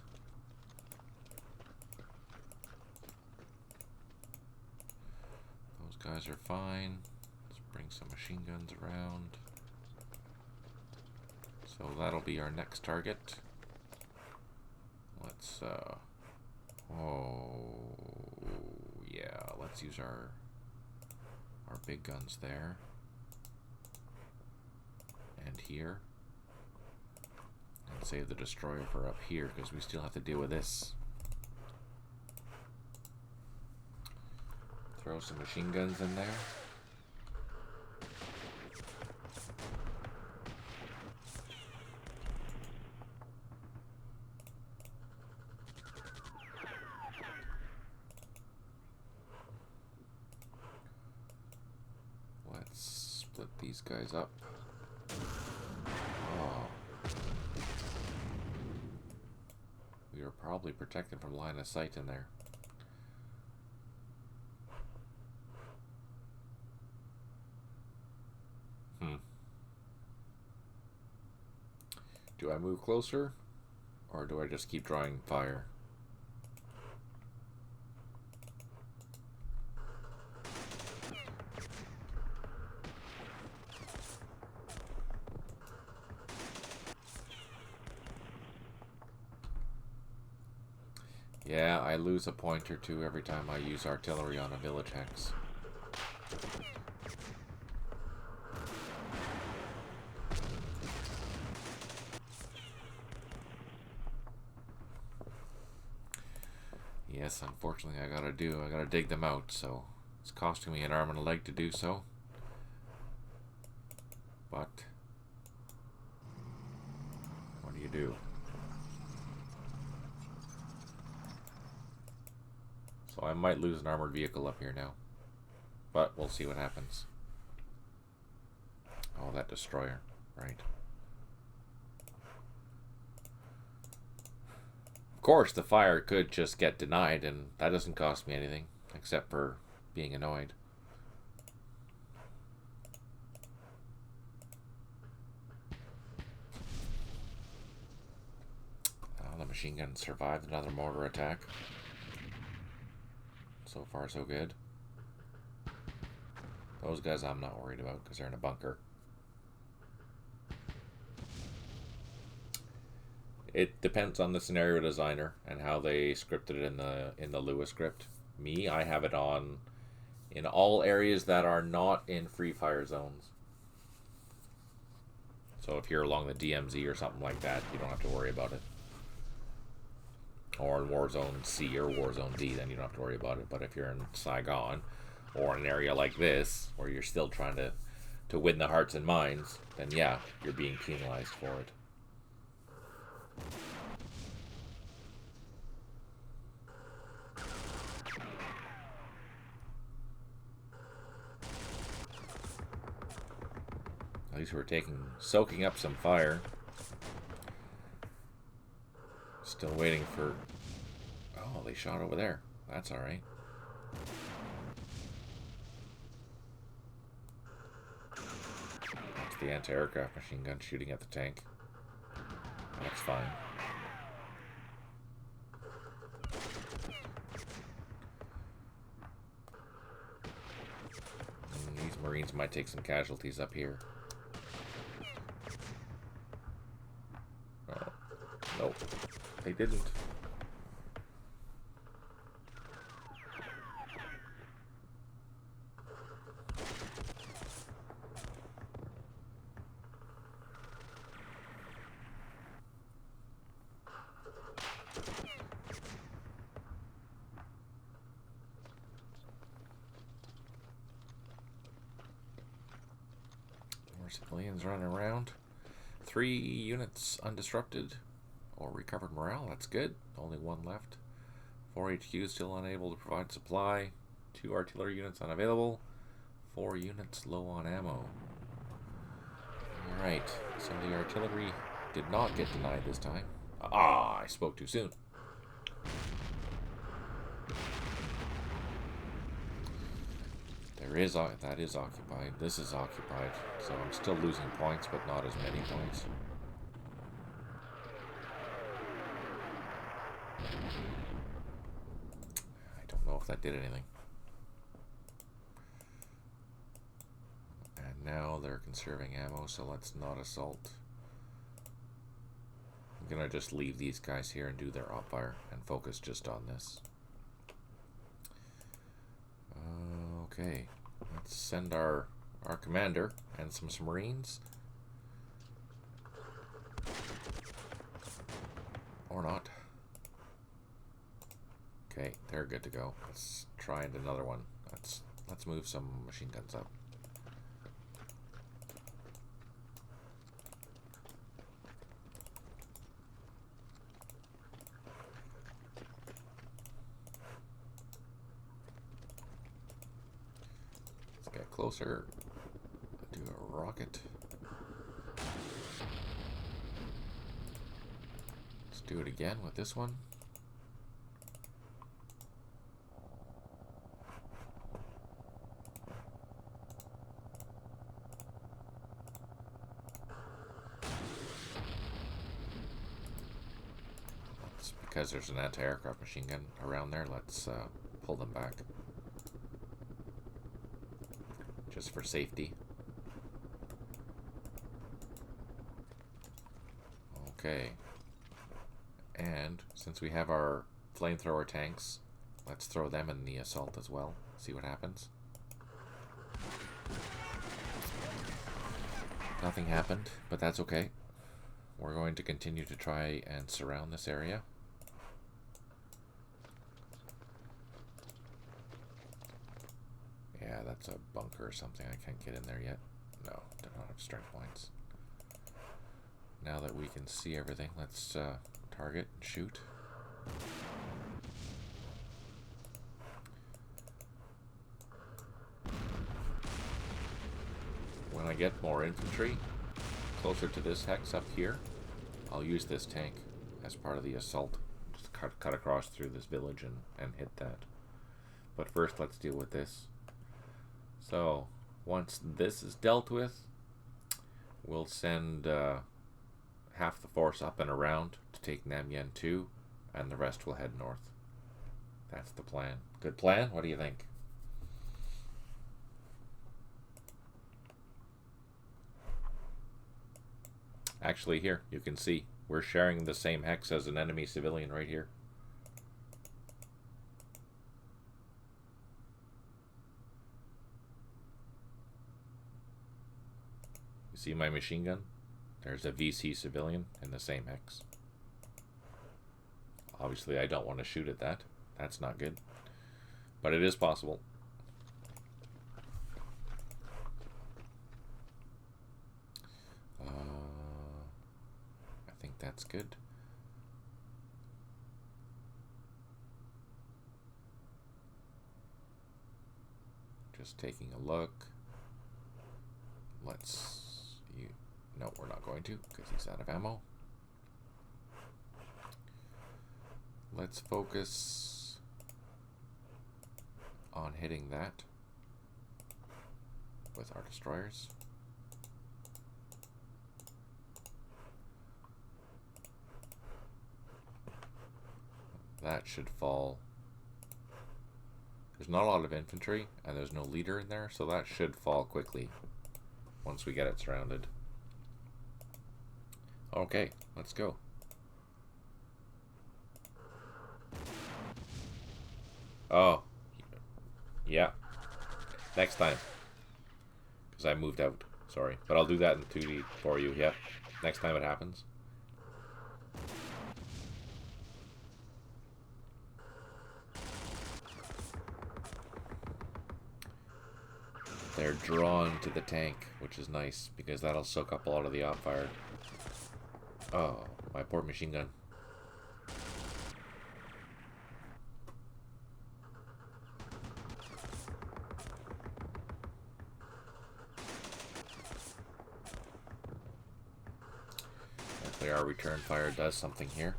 S1: Those guys are fine. Let's bring some machine guns around. So that'll be our next target. Let's oh yeah, let's use our big guns there and here, and save the destroyer for up here because we still have to deal with this. Throw some machine guns in there. Split these guys up. Oh. We are probably protected from line of sight in there. Do I move closer? Or do I just keep drawing fire? Yeah, I lose a point or two every time I use artillery on a village hex. Yes, unfortunately I gotta dig them out, so it's costing me an arm and a leg to do so. But what do you do? So I might lose an armored vehicle up here now. But we'll see what happens. Oh, that destroyer, right. Of course, the fire could just get denied, and that doesn't cost me anything, except for being annoyed. Oh, the machine gun survived another mortar attack. So far, so good. Those guys I'm not worried about because they're in a bunker. It depends on the scenario designer and how they scripted it in the Lua script. Me, I have it on in all areas that are not in free fire zones. So if you're along the DMZ or something like that, you don't have to worry about it. Or in Warzone C or Warzone D, then you don't have to worry about it. But if you're in Saigon or in an area like this, where you're still trying to win the hearts and minds, then yeah, you're being penalized for it. At least we're soaking up some fire. Still waiting for... Oh, they shot over there. That's alright. That's the anti-aircraft machine gun shooting at the tank. That's fine. Marines might take some casualties up here. Oh, nope, they didn't. More civilians running around. 3 units undisrupted or recovered morale. That's good. Only 1 left. 4 HQs still unable to provide supply. 2 artillery units unavailable. 4 units low on ammo. Alright, so the artillery did not get denied this time. Ah, I spoke too soon. That is occupied. This is occupied. So I'm still losing points, but not as many points. I don't know if that did anything. And now they're conserving ammo, so let's not assault. I'm gonna just leave these guys here and do their op fire and focus just on this. Okay. Let's send our commander and some Marines. Or not. Okay, they're good to go. Let's try another one. Let's move some machine guns up. Get closer. Do a rocket. Let's do it again with this one. That's because there's an anti-aircraft machine gun around there. Let's pull them back. Just for safety. Okay. And since we have our flamethrower tanks, let's throw them in the assault as well. See what happens. Nothing happened, but that's okay. We're going to continue to try and surround this area. Yeah, that's a bunker or something. I can't get in there yet. No, do not have strength points. Now that we can see everything, let's target and shoot. When I get more infantry closer to this hex up here, I'll use this tank as part of the assault. Just cut across through this village and hit that. But first, let's deal with this. So, once this is dealt with, we'll send half the force up and around to take Namyen 2, and the rest will head north. That's the plan. Good plan? What do you think? Actually, here, you can see, we're sharing the same hex as an enemy civilian right here. You see my machine gun? There's a VC civilian in the same hex. Obviously, I don't want to shoot at that. That's not good. But it is possible. I think that's good. Just taking a look. No, we're not going to, because he's out of ammo. Let's focus on hitting that with our destroyers. That should fall There's not a lot of infantry, and there's no leader in there, so that should fall quickly once we get it surrounded. Okay, let's go. Oh, yeah. Next time. Because I moved out. Sorry. But I'll do that in 2D for you. Yeah. Next time it happens. They're drawn to the tank, which is nice, because that'll soak up a lot of the op fire. Oh, my poor machine gun. Hopefully our return fire does something here.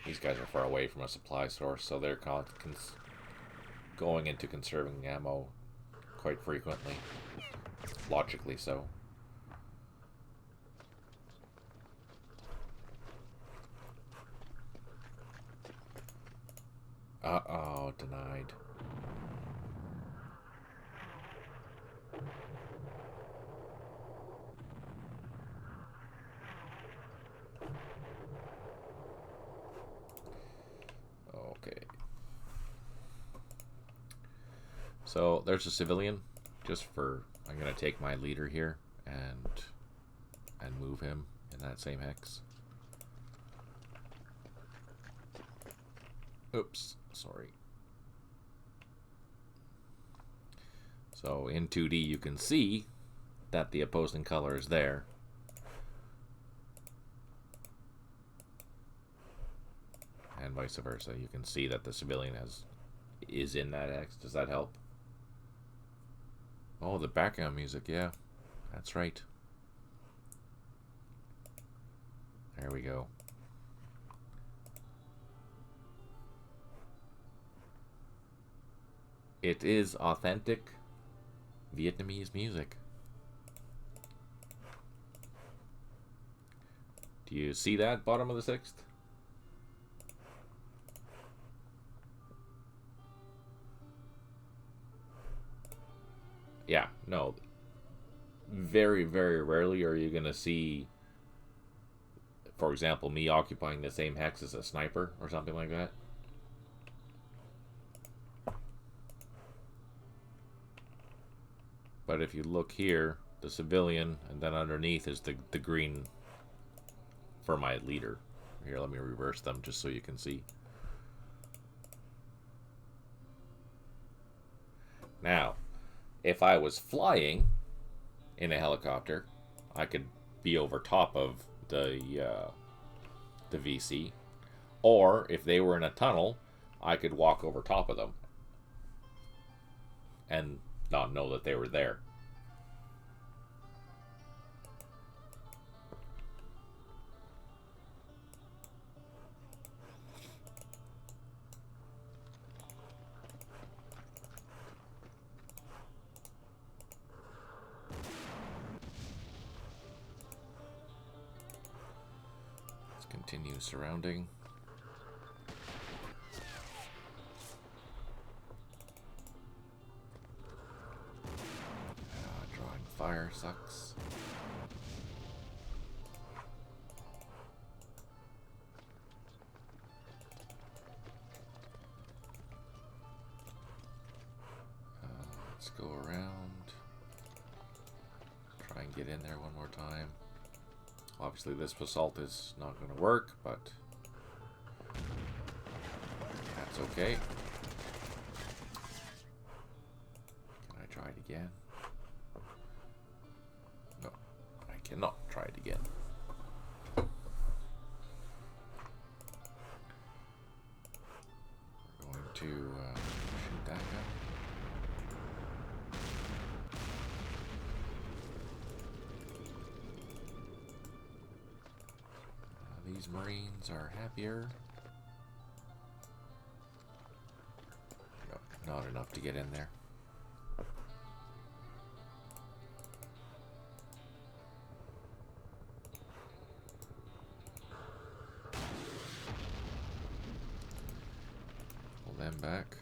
S1: These guys are far away from a supply source, so they're going into conserving ammo quite frequently. Logically so. Uh-oh, denied. Okay. So there's a civilian. I'm gonna take my leader here and move him in that same hex. Oops, sorry. So in 2D you can see that the opposing color is there. And vice versa. You can see that the civilian is in that hex. Does that help? Oh, the background music, yeah. That's right. There we go. It is authentic Vietnamese music. Do you see that, bottom of the 6th? Yeah, no. Very, very rarely are you going to see, for example, me occupying the same hex as a sniper or something like that. But if you look here, the civilian, and then underneath is the green for my leader. Here, let me reverse them just so you can see. Now, if I was flying in a helicopter, I could be over top of the VC. Or, if they were in a tunnel, I could walk over top of them and not know that they were there. Let's continue surrounding. Drawing fire sucks. Let's go around. Try and get in there one more time. Obviously this basalt is not going to work, but that's okay. Can I try it again? No, I cannot try it again. We're going to shoot that guy. these Marines are happier. No, not enough to get in there. Pull them back.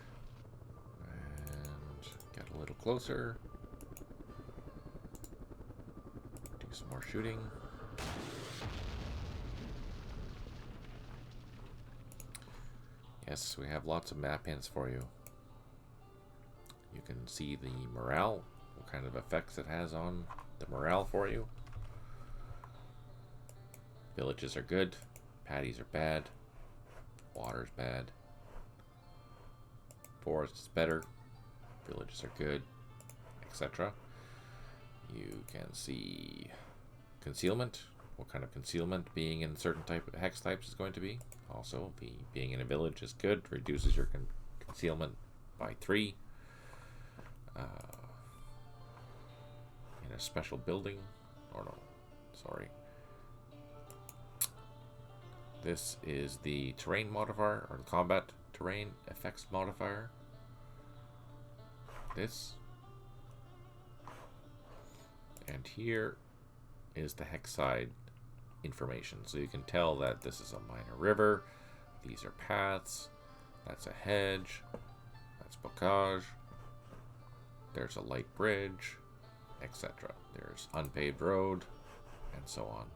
S1: And get a little closer. Do some more shooting. Yes, we have lots of map hints for you. You can see the morale, what kind of effects it has on the morale for you. Villages are good, patties are bad, water's bad, forest is better, villages are good, etc. You can see concealment, what kind of concealment being in certain type of hex types is going to be. Also, being in a village is good, reduces your concealment by 3. In a special building, or no, sorry. This is the terrain modifier, or the combat terrain effects modifier. This. And here is the hex side information. So you can tell that this is a minor river, these are paths, that's a hedge, that's bocage, there's a light bridge, etc. There's unpaved road, and so on.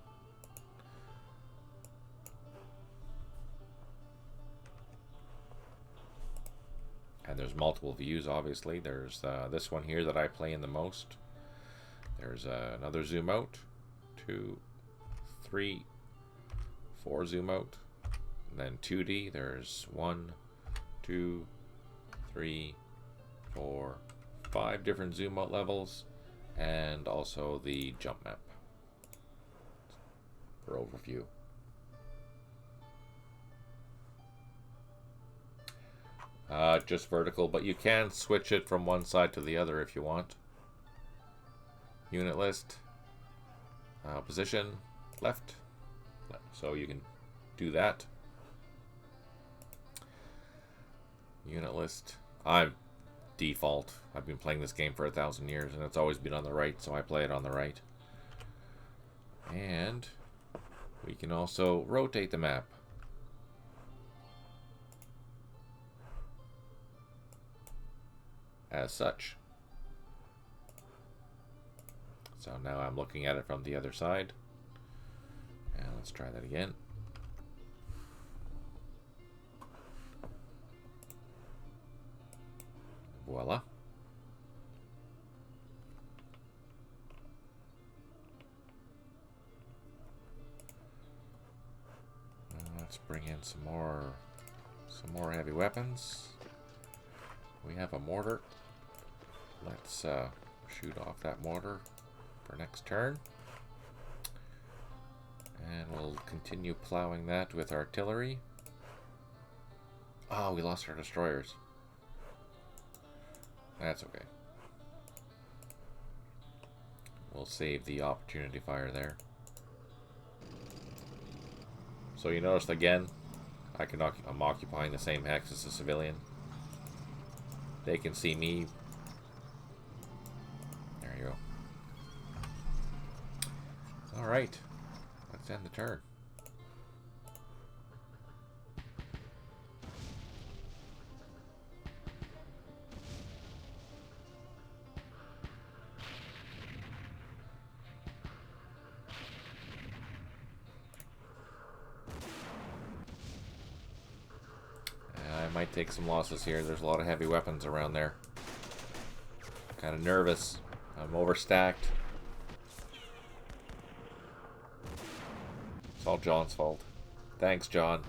S1: And there's multiple views, obviously. There's this one here that I play in the most. There's another zoom out, 2, 3, 4 zoom out, and then 2D. There's 1, 2, 3, 4, 5 different zoom out levels, and also the jump map for overview. Just vertical, but you can switch it from one side to the other if you want. Unit list, position, left, so you can do that. Unit list, I'm default. I've been playing this game for 1,000 years and it's always been on the right, so I play it on the right. And we can also rotate the map. As such. So now I'm looking at it from the other side. And let's try that again. Voila. Let's bring in some more heavy weapons. We have a mortar. Let's shoot off that mortar for next turn. And we'll continue plowing that with artillery. Oh, we lost our destroyers. That's okay. We'll save the opportunity fire there. So you noticed again, I'm occupying the same hex as a civilian. They can see me. There you go. Alright. Let's end the turn. I might take some losses here. There's a lot of heavy weapons around there. Kind of nervous. I'm overstacked. It's all John's fault. Thanks, John.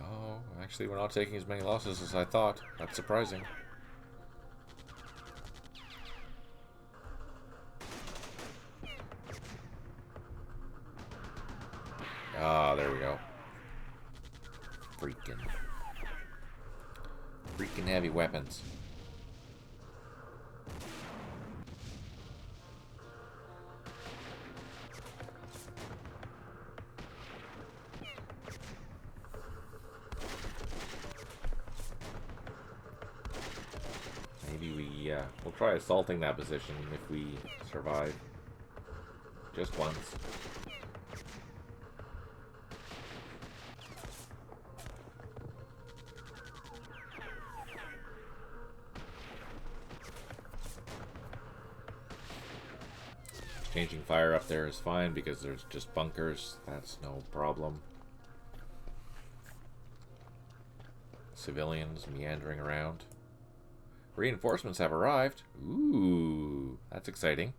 S1: Oh, actually, we're not taking as many losses as I thought. That's surprising. Ah, there we go. Freaking heavy weapons. Maybe we'll try assaulting that position if we survive. Just once. Changing fire up there is fine because there's just bunkers. That's no problem. Civilians meandering around. Reinforcements have arrived. Ooh, that's exciting.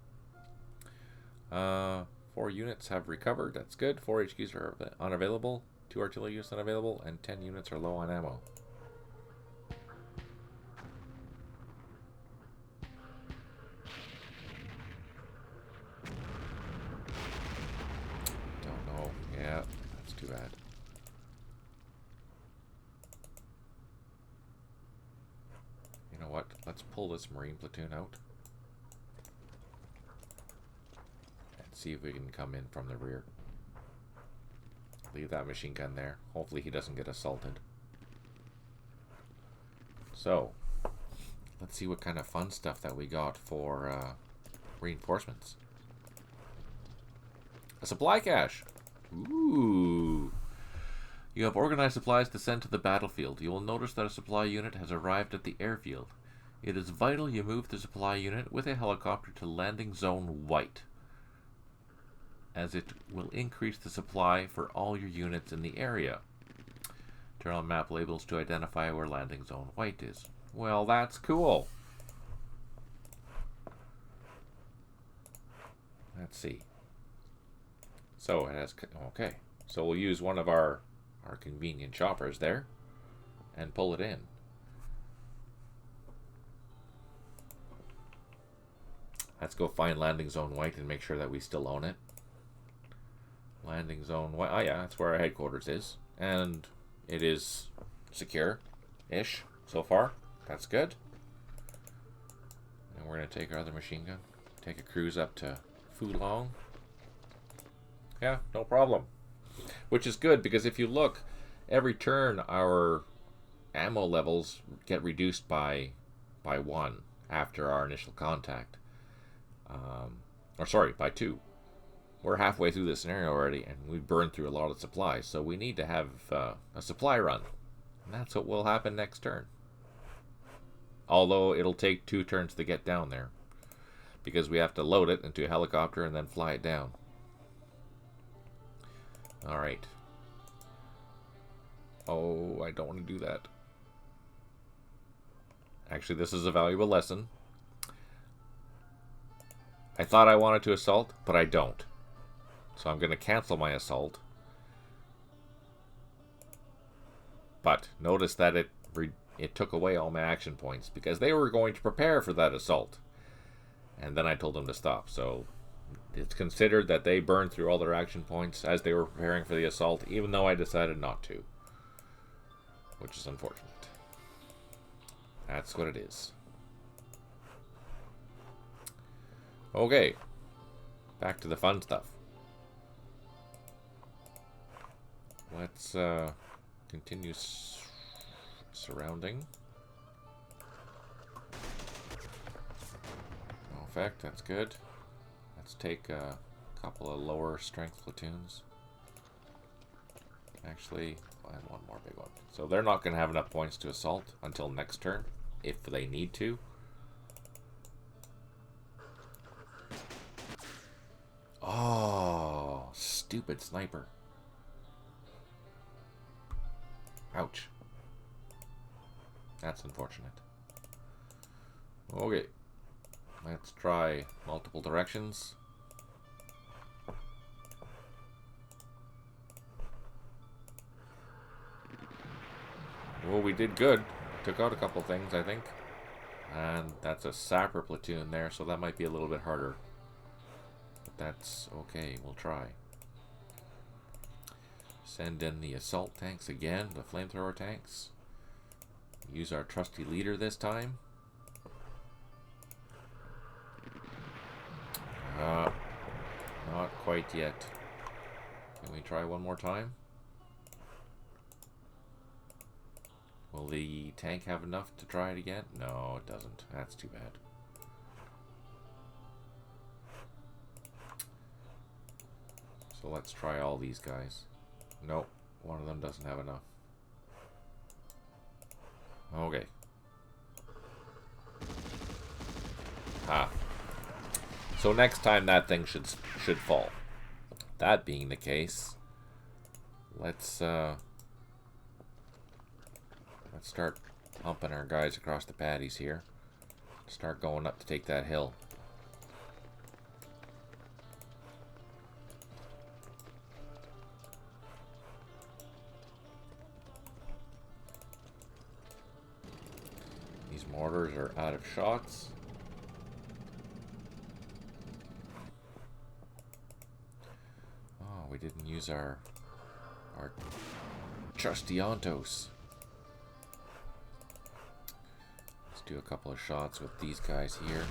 S1: 4 units have recovered. That's good. 4 HQs are unavailable. 2 artillery units unavailable. And 10 units are low on ammo. Don't know. Yeah, that's too bad. You know what? Let's pull this Marine platoon out. And see if we can come in from the rear. Leave that machine gun there. Hopefully he doesn't get assaulted. So, let's see what kind of fun stuff that we got for reinforcements. A supply cache. Ooh. You have organized supplies to send to the battlefield. You will notice that a supply unit has arrived at the airfield. It is vital you move the supply unit with a helicopter to landing zone white, as it will increase the supply for all your units in the area. Turn on map labels to identify where landing zone white is. Well, that's cool. Let's see. So it has, okay. So we'll use one of our convenient choppers there and pull it in. Let's go find landing zone white and make sure that we still own it. Landing zone white. Oh yeah, that's where our headquarters is. And it is secure-ish so far. That's good. And we're going to take our other machine gun. Take a cruise up to Fulong. Yeah, no problem. Which is good because if you look, every turn our ammo levels get reduced by 1 after our initial contact. Or sorry, by 2. We're halfway through this scenario already, and we've burned through a lot of supplies, so we need to have a supply run. And that's what will happen next turn. Although it'll take 2 turns to get down there, because we have to load it into a helicopter and then fly it down. Alright. Oh, I don't want to do that. Actually, this is a valuable lesson. I thought I wanted to assault, but I don't. So I'm going to cancel my assault. But notice that it took away all my action points because they were going to prepare for that assault. And then I told them to stop. So it's considered that they burned through all their action points as they were preparing for the assault, even though I decided not to. Which is unfortunate. That's what it is. Okay. Back to the fun stuff. Let's continue surrounding. No effect, that's good. Let's take a couple of lower strength platoons. Actually, and one more big one. So they're not going to have enough points to assault until next turn, if they need to. Oh, stupid sniper. Ouch. That's unfortunate. Okay. Let's try multiple directions. Well, we did good. Took out a couple things, I think. And that's a sapper platoon there, so that might be a little bit harder. But that's okay. We'll try. Send in the assault tanks again, the flamethrower tanks. Use our trusty leader this time. Not quite yet. Can we try one more time? Will the tank have enough to try it again? No, it doesn't. That's too bad. So let's try all these guys. Nope, one of them doesn't have enough. Okay. Ah. So next time that thing should fall. That being the case, let's start pumping our guys across the paddies here. Start going up to take that hill. These mortars are out of shots. Oh, we didn't use our trusty Ontos. Let's do a couple of shots with these guys here.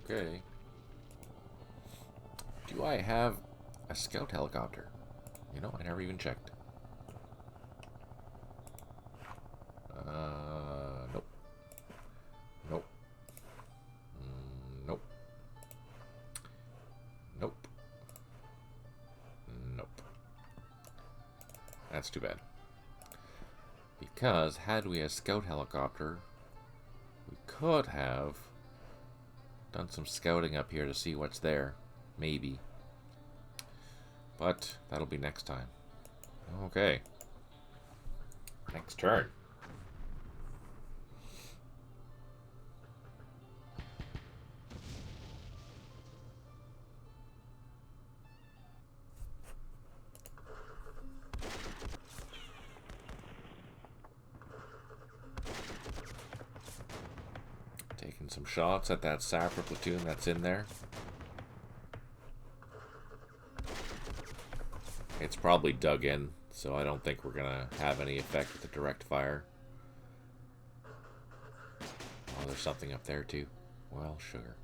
S1: Okay. Do I have a scout helicopter? You know, I never even checked. Nope. Nope. Nope. Nope. Nope. That's too bad. Because had we a scout helicopter, we could have done some scouting up here to see what's there. Maybe. But that'll be next time. Okay. Next turn. Taking some shots at that sapper platoon that's in there. It's probably dug in, so I don't think we're gonna have any effect with the direct fire. Oh, there's something up there too. Well, sugar.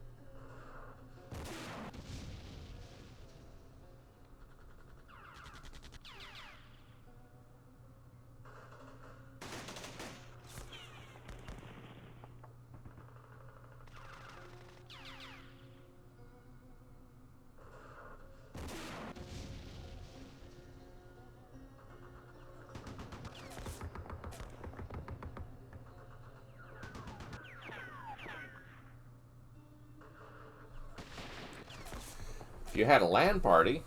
S1: If you had a LAN party,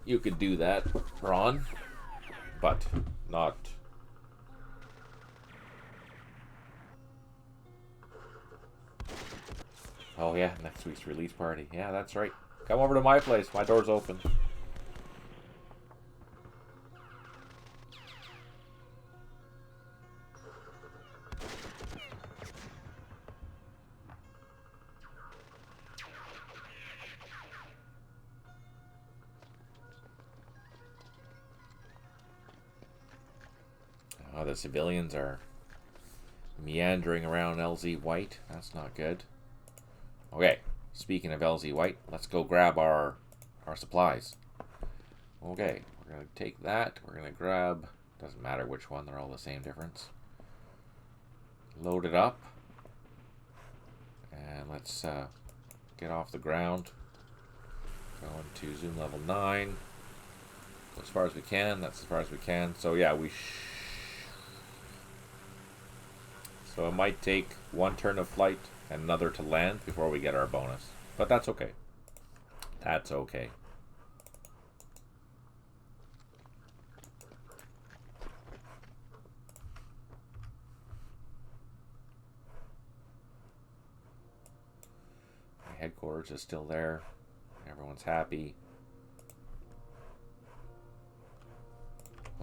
S1: you could do that, Ron, but not. Oh yeah, next week's release party. Yeah, that's right. Come over to my place. My door's open. Oh, the civilians are meandering around LZ White. That's not good. Okay, speaking of LZ White, let's go grab our supplies. Okay, we're going to take that. We're going to grab, doesn't matter which one, they're all the same difference. Load it up. And let's get off the ground. Going to zoom level 9. Go as far as we can. That's as far as we can. So yeah, so it might take one turn of flight and another to land before we get our bonus. But that's okay. That's okay. headquarters is still there. Everyone's happy.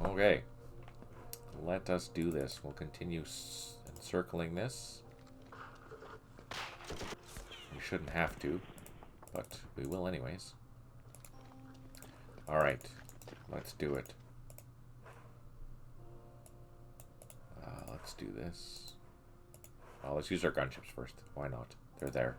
S1: Okay. Let us do this. We'll continue encircling this. We shouldn't have to, but we will anyways. Alright. Let's do it. Let's do this. Oh, let's use our gunships first. Why not? They're there.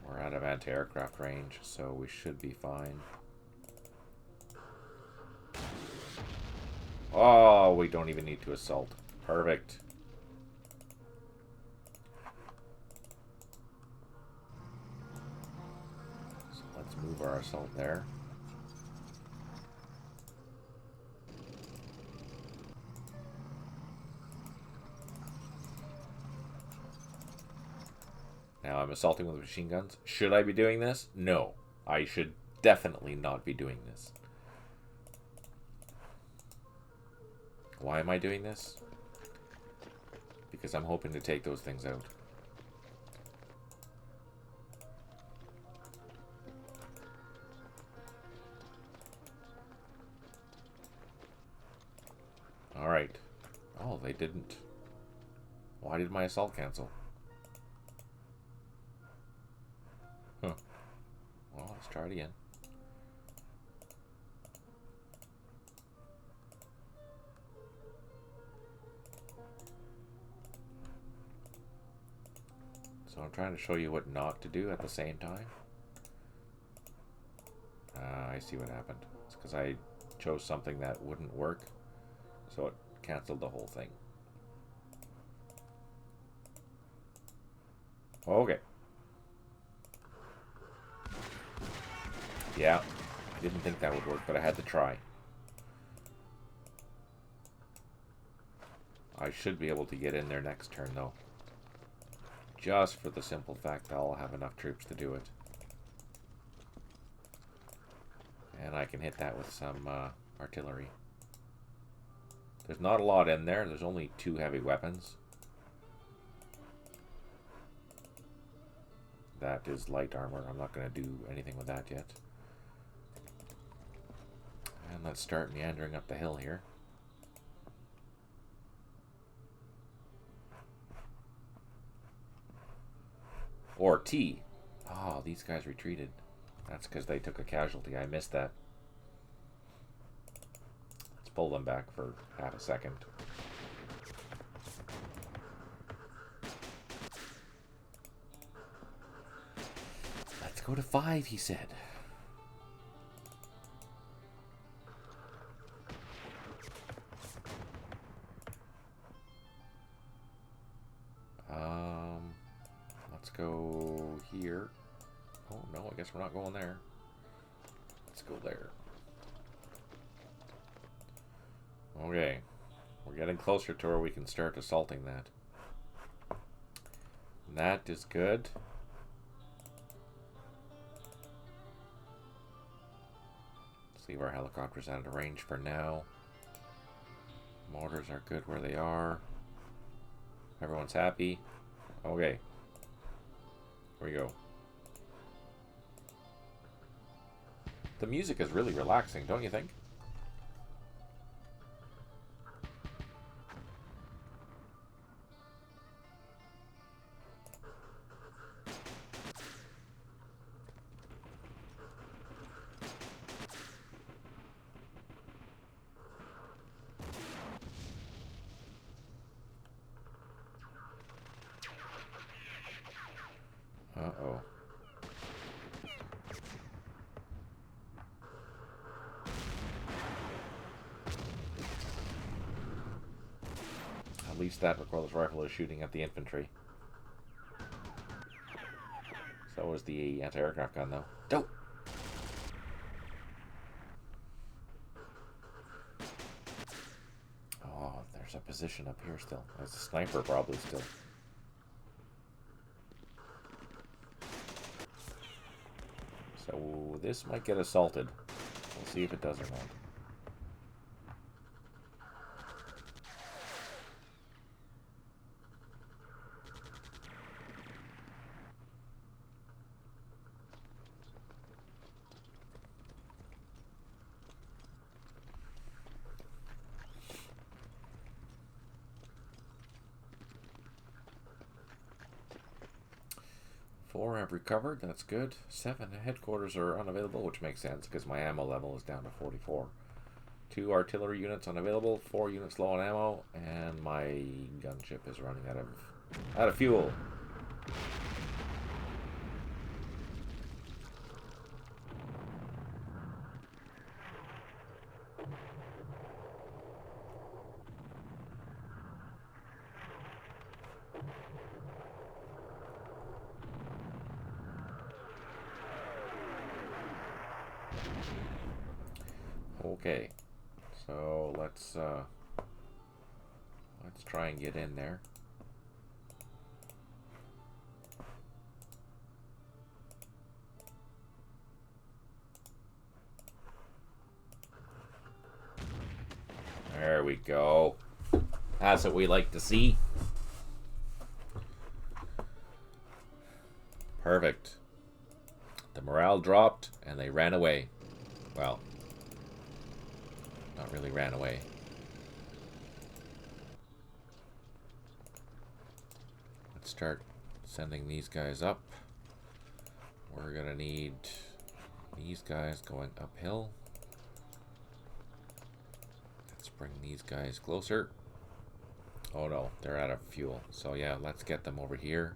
S1: We're out of anti-aircraft range, so we should be fine. Oh, we don't even need to assault. Perfect. So let's move our assault there. Now I'm assaulting with machine guns. Should I be doing this? No. I should definitely not be doing this. Why am I doing this? Because I'm hoping to take those things out. Alright. Oh, they didn't. Why did my assault cancel? Huh. Well, let's try it again. So I'm trying to show you what not to do at the same time. I see what happened. It's because I chose something that wouldn't work. So it canceled the whole thing. Okay. Yeah, I didn't think that would work, but I had to try. I should be able to get in there next turn, though. Just for the simple fact that I'll have enough troops to do it. And I can hit that with some artillery. There's not a lot in there. There's only 2 heavy weapons. That is light armor. I'm not going to do anything with that yet. And let's start meandering up the hill here. Or T. Oh, these guys retreated. That's because they took a casualty. I missed that. Let's pull them back for half a second. Let's go to 5, he said. Let's go here. Oh no, I guess we're not going there. Let's go there. Okay. We're getting closer to where we can start assaulting that. That is good. Let's leave our helicopters out of range for now. Mortars are good where they are. Everyone's happy. Okay. Here we go. The music is really relaxing, don't you think? Uh-oh. At least that recordless rifle is shooting at the infantry. So is the anti-aircraft gun, though. Dope! Oh, there's a position up here still. There's a sniper probably still. So this might get assaulted. We'll see if it does or not. 4 have recovered. That's good. 7 headquarters are unavailable, which makes sense because my ammo level is down to 44. 2 artillery units unavailable. 4 units low on ammo, and my gunship is running out of fuel. Okay, so let's try and get in there. There we go. That's what we like to see. Perfect. The morale dropped and they ran away. Well, not really ran away. Let's start sending these guys up. We're gonna need these guys going uphill. Let's bring these guys closer. Oh no, they're out of fuel. So yeah, let's get them over here.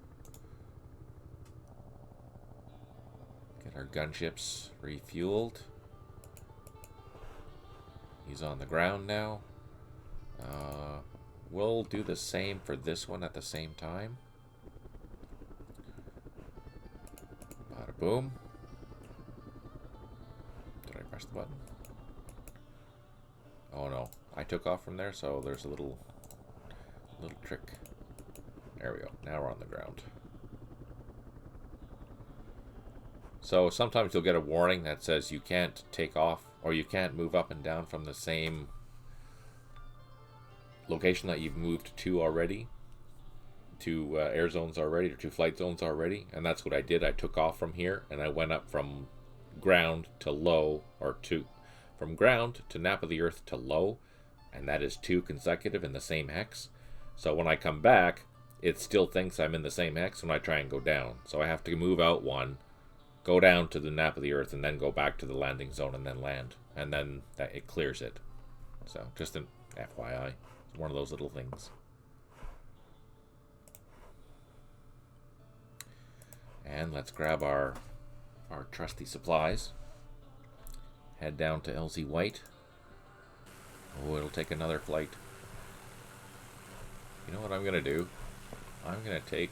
S1: Get our gunships refueled. He's on the ground now. We'll do the same for this one at the same time. Bada boom. Did I press the button? Oh no, I took off from there, so there's a little trick. There we go. Now we're on the ground. So sometimes you'll get a warning that says you can't take off or you can't move up and down from the same location that you've moved to already, to air zones already, or to flight zones already. And that's what I did. I took off from here and I went up from ground to low, or from ground to nap of the earth to low, and that is 2 consecutive in the same hex. So when I come back, it still thinks I'm in the same hex when I try and go down. So I have to move out 1, go down to the nap of the earth, and then go back to the landing zone and then land. And then it clears it. So just an FYI. It's one of those little things. And let's grab our trusty supplies. Head down to LZ White. Oh, it'll take another flight. You know what I'm going to do? I'm going to take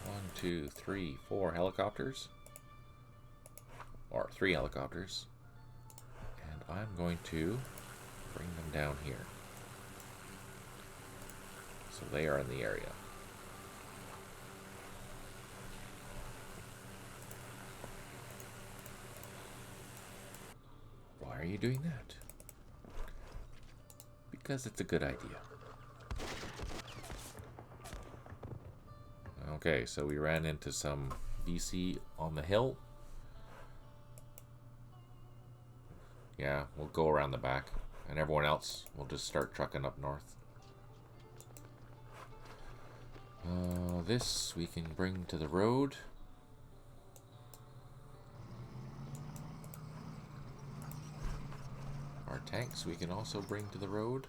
S1: 1, 2, 3, 4 helicopters. Or 3 helicopters. And I'm going to bring them down here. So they are in the area. Why are you doing that? Because it's a good idea. Okay, so we ran into some VC on the hill. Yeah, we'll go around the back. And everyone else will just start trucking up north. This we can bring to the road. Our tanks we can also bring to the road.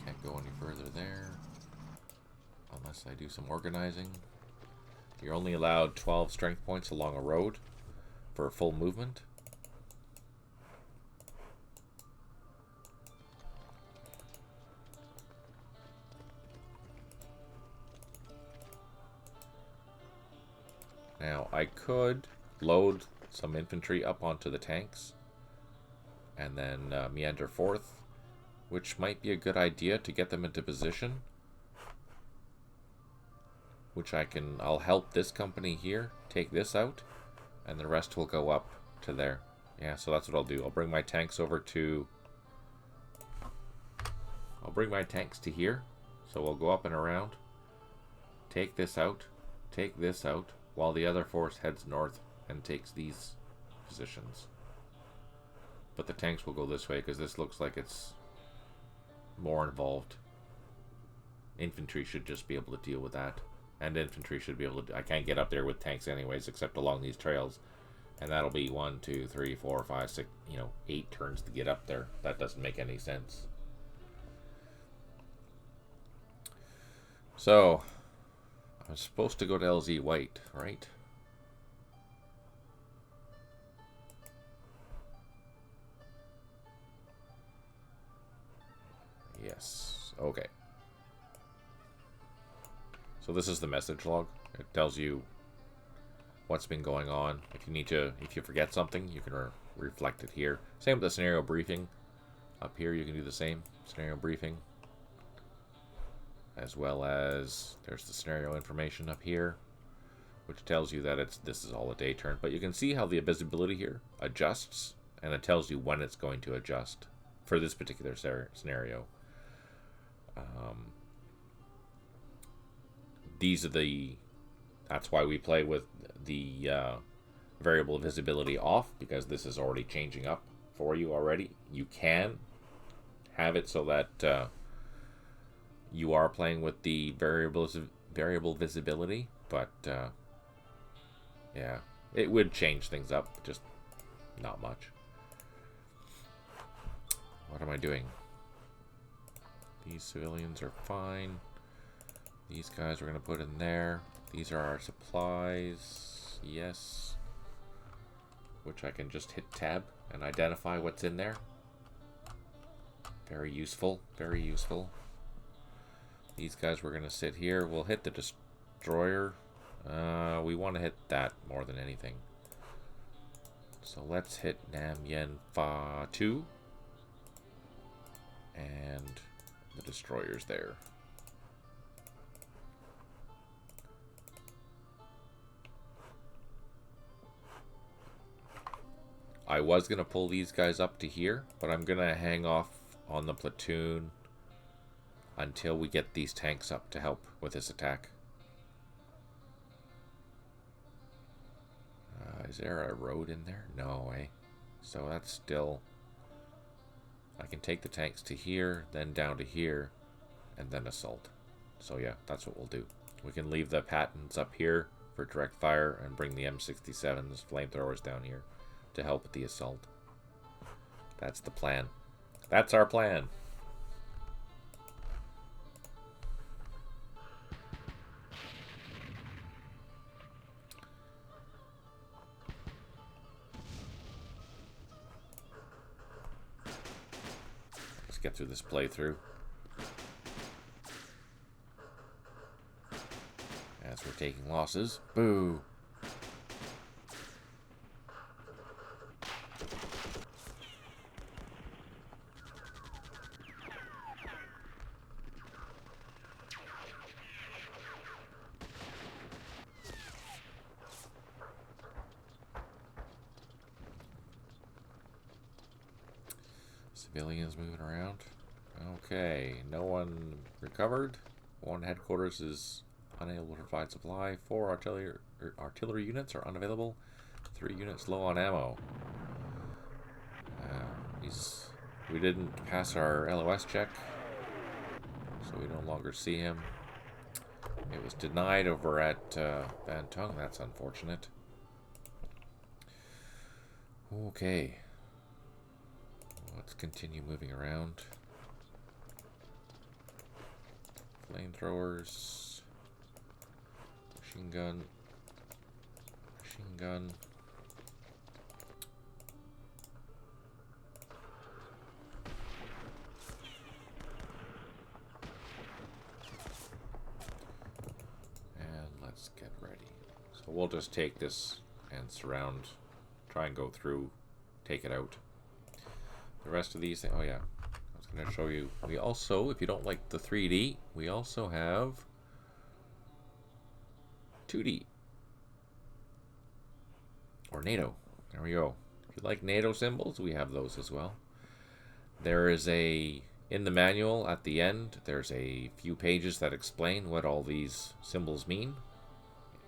S1: Can't go any further there unless I do some organizing. You're only allowed 12 strength points along a road for full movement. Now I could load some infantry up onto the tanks and then meander forth, which might be a good idea to get them into position. Which I'll help this company here take this out, and the rest will go up to there. Yeah, so that's what I'll do. I'll bring my tanks over to... I'll bring my tanks to here, so we'll go up and around, take this out, while the other force heads north and takes these positions. But the tanks will go this way, because this looks like it's more involved. Infantry should just be able to deal with that. And infantry should be able to... I can't get up there with tanks anyways, except along these trails. And that'll be 1, 2, 3, 4, 5, 6, 8 turns to get up there. That doesn't make any sense. So, I'm supposed to go to LZ White, right? Yes. Okay. So this is the message log. It tells you what's been going on. If you forget something, you can reflect it here. Same with the scenario briefing. Up here, you can do the same scenario briefing, as well as there's the scenario information up here, which tells you that this is all a day turn. But you can see how the visibility here adjusts, and it tells you when it's going to adjust for this particular scenario. That's why we play with the variable visibility off, because this is already changing up for you already. You can have it so that you are playing with the variable visibility, but yeah, it would change things up, just not much. What am I doing? These civilians are fine. These guys we're going to put in there. These are our supplies. Yes. Which I can just hit tab and identify what's in there. Very useful. Very useful. These guys we're going to sit here. We'll hit the destroyer. We want to hit that more than anything. So let's hit Nam Yen Fa 2. And the destroyer's there. I was going to pull these guys up to here, but I'm going to hang off on the platoon until we get these tanks up to help with this attack. Is there a road in there? No, eh? So that's still... I can take the tanks to here, then down to here, and then assault. So yeah, that's what we'll do. We can leave the Pattons up here for direct fire and bring the M67s, flamethrowers, down here to help with the assault. That's the plan. That's our plan. Let's get through this playthrough. As we're taking losses. Boo! Civilians moving around. Okay, no one recovered. One headquarters is unable to provide supply. 4 artillery units are unavailable. 3 units low on ammo. We didn't pass our LOS check, so we no longer see him. It was denied over at Van Tung. That's unfortunate. Okay. Let's continue moving around. Flamethrowers. Machine gun. Machine gun. And let's get ready. So we'll just take this and surround. Try and go through. Take it out. The rest of these things, oh yeah, I was going to show you. We also, if you don't like the 3D, we also have 2D. Or NATO. There we go. If you like NATO symbols, we have those as well. There is in the manual at the end, there's a few pages that explain what all these symbols mean.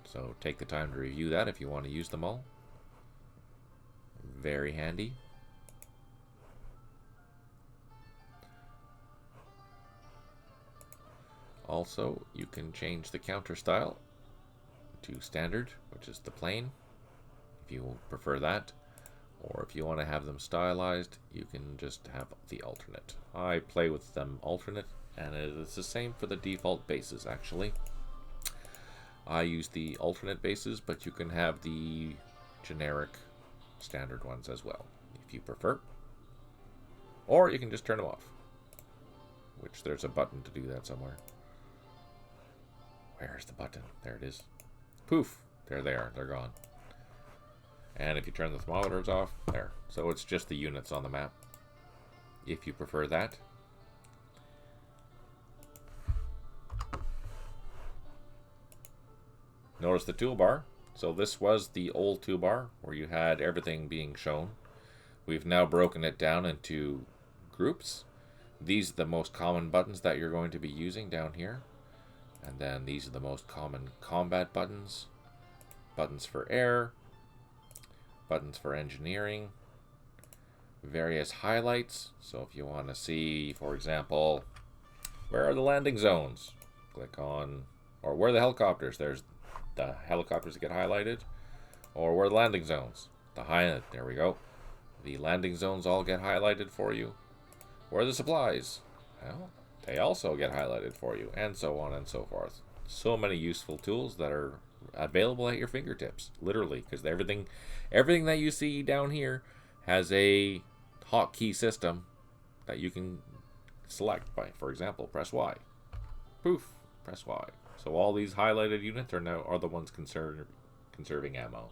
S1: So take the time to review that if you want to use them all. Very handy. Also, you can change the counter style to standard, which is the plain, if you prefer that. Or if you want to have them stylized, you can just have the alternate. I play with them alternate, and it's the same for the default bases, actually. I use the alternate bases, but you can have the generic standard ones as well, if you prefer. Or you can just turn them off, which there's a button to do that somewhere. Where's the button? There it is. Poof! There they are. They're gone. And if you turn the thermometers off, there. So it's just the units on the map, if you prefer that. Notice the toolbar. So this was the old toolbar where you had everything being shown. We've now broken it down into groups. These are the most common buttons that you're going to be using down here. And then these are the most common combat buttons. Buttons for air. Buttons for engineering. Various highlights. So if you want to see, for example, where are the landing zones? Click on, or where are the helicopters? There's the helicopters that get highlighted. Or where are the landing zones? There we go. The landing zones all get highlighted for you. Where are the supplies? Well, they also get highlighted for you, and so on and so forth. So many useful tools that are available at your fingertips, literally, because everything that you see down here has a hotkey system that you can select by, for example, press Y. Poof, press Y. So all these highlighted units are the ones conserving ammo.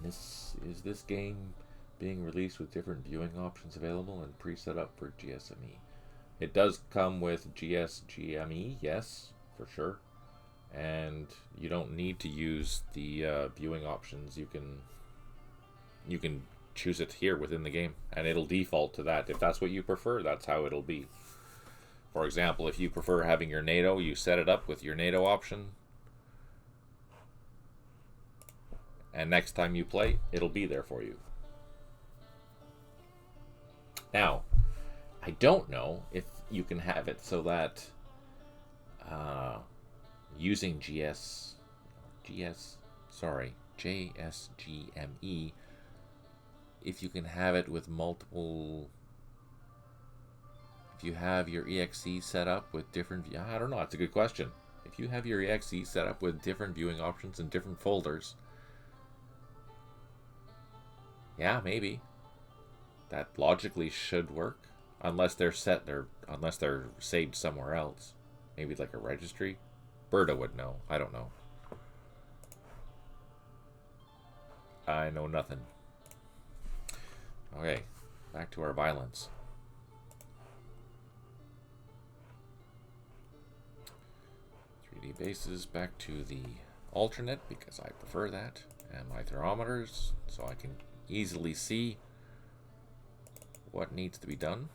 S1: Is this game being released with different viewing options available and pre-set up for GSME? It does come with GSGME, yes, for sure. And you don't need to use the viewing options. You can choose it here within the game, and it'll default to that. If that's what you prefer, that's how it'll be. For example, if you prefer having your NATO, you set it up with your NATO option, and next time you play, it'll be there for you. Now, I don't know if you can have it so that using JSGME, if you can have it with multiple, if you have your EXE set up with different, I don't know, that's a good question. If you have your EXE set up with different viewing options and different folders, yeah, maybe. That logically should work, unless they're unless they're saved somewhere else. Maybe like a registry. Berta would know. I don't know. I know nothing. Okay, back to our violence. Bases, back to the alternate because I prefer that, and my thermometers so I can easily see what needs to be done.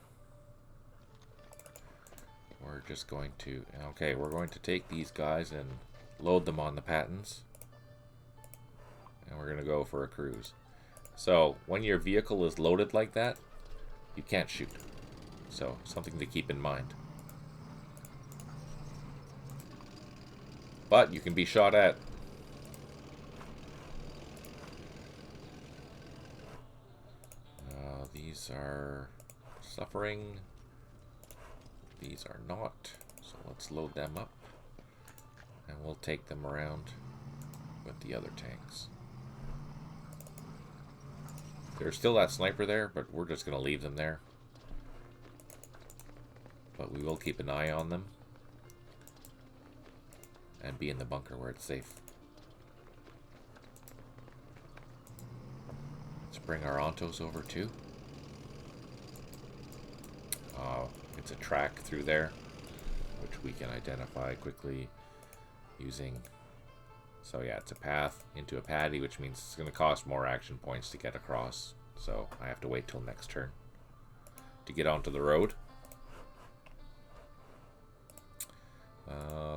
S1: We're just going to, okay, we're going to take these guys and load them on the Pattons, and we're going to go for a cruise. So when your vehicle is loaded like that, you can't shoot. So something to keep in mind. But you can be shot at. These are suffering. These are not. So let's load them up. And we'll take them around with the other tanks. There's still that sniper there, but we're just going to leave them there. But we will keep an eye on them. And be in the bunker where it's safe. Let's bring our Ontos over too. It's a track through there, which we can identify quickly using. So yeah, it's a path into a paddy, which means it's going to cost more action points to get across. So I have to wait till next turn to get onto the road.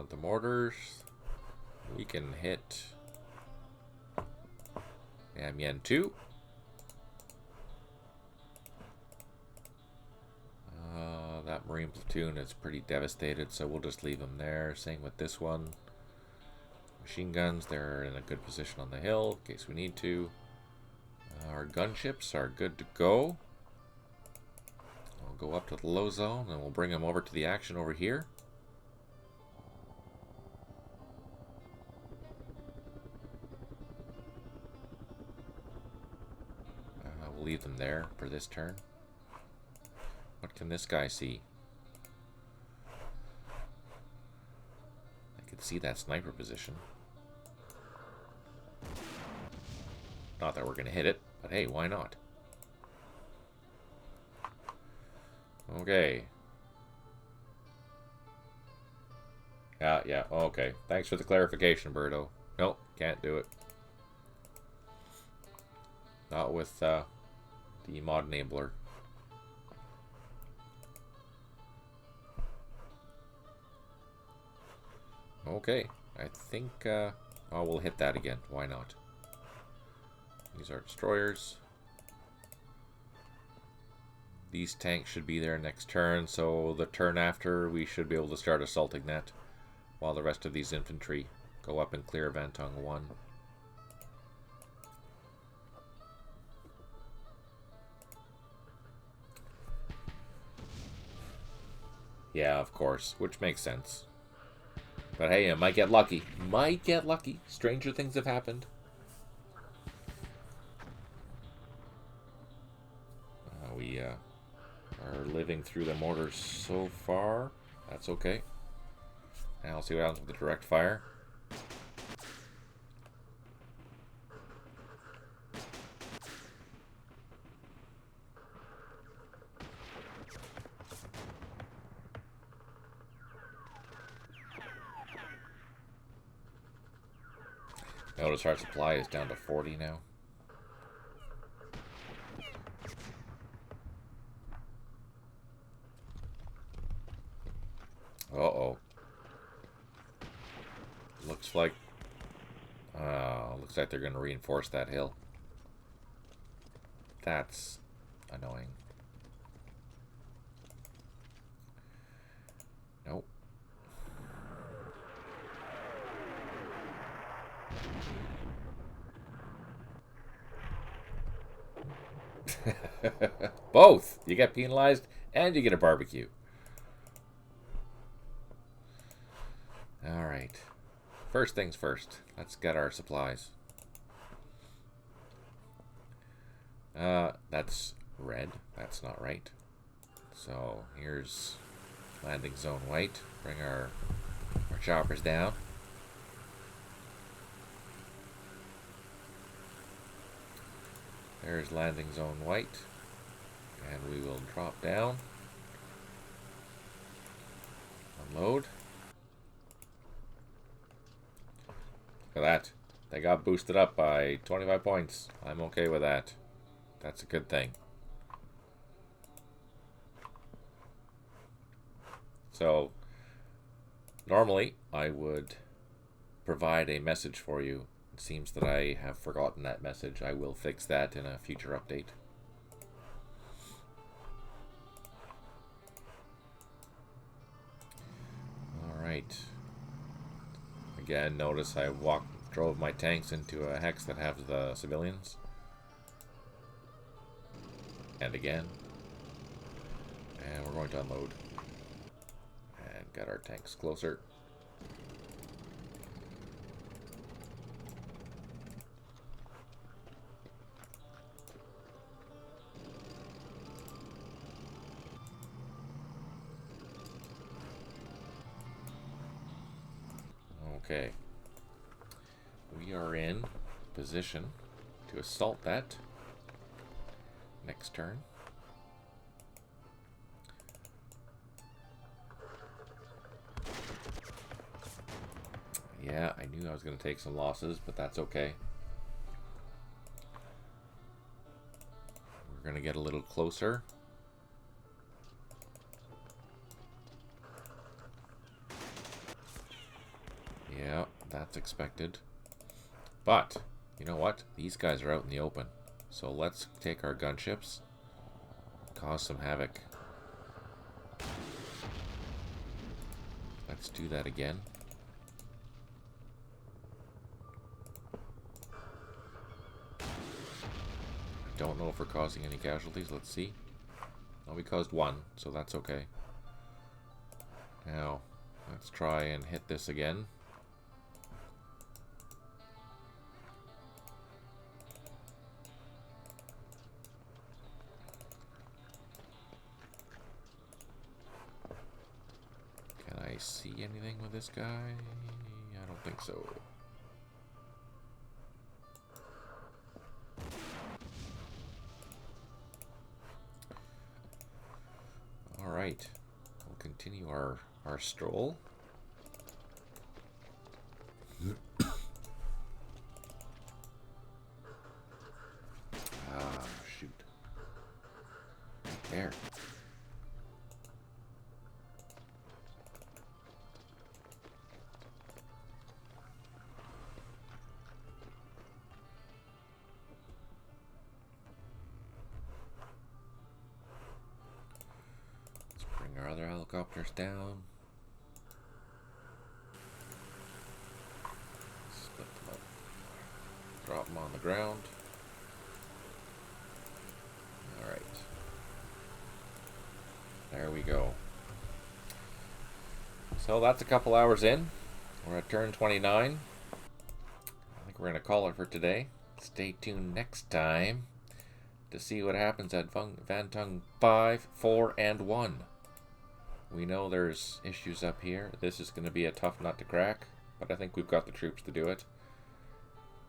S1: The mortars, we can hit Amiens 2. Marine platoon is pretty devastated, so we'll just leave them there. Same with this one. Machine guns, they're in a good position on the hill in case we need to. Our gunships are good to go. I'll go up to the low zone and we'll bring them over to the action over here. We'll leave them there for this turn. What can this guy see? I can see that sniper position. Not that we're going to hit it, but hey, why not? Okay. Yeah, okay. Thanks for the clarification, Birdo. Nope, can't do it. Not with the mod enabler. Okay, I think we'll hit that again. Why not? These are destroyers. These tanks should be there next turn, so the turn after we should be able to start assaulting that, while the rest of these infantry go up and clear Vantong 1. Yeah, of course, which makes sense. But hey, I might get lucky. Might get lucky. Stranger things have happened. We are living through the mortars so far. That's okay. Now I'll see what happens with the direct fire. Notice our supply is down to 40 now. Uh-oh. Looks like they're going to reinforce that hill. That's annoying. Nope. Both! You get penalized and you get a barbecue. Alright. First things first. Let's get our supplies. That's red. That's not right. So here's landing zone white. Bring our choppers down. There's landing zone white. And we will drop down. Unload. Look at that. They got boosted up by 25 points. I'm okay with that. That's a good thing. So, normally I would provide a message for you. It seems that I have forgotten that message. I will fix that in a future update. Alright. Again, notice I drove my tanks into a hex that has the civilians. And again. And we're going to unload. And get our tanks closer. Okay. We are in position to assault that next turn. Yeah, I knew I was going to take some losses, but that's okay. We're going to get a little closer. Yeah, that's expected. But, you know what? These guys are out in the open. So let's take our gunships, cause some havoc. Let's do that again. I don't know if we're causing any casualties. Let's see. Oh, we caused one, so that's okay. Now, let's try and hit this again. Can I see anything with this guy? I don't think so. Alright, we'll continue our stroll. Ah, shoot. There. Our other helicopters down. Split them up. Drop them on the ground. Alright. There we go. So that's a couple hours in. We're at turn 29. I think we're going to call it for today. Stay tuned next time to see what happens at Vantung 5, 4, and 1. We know there's issues up here. This is going to be a tough nut to crack, but I think we've got the troops to do it.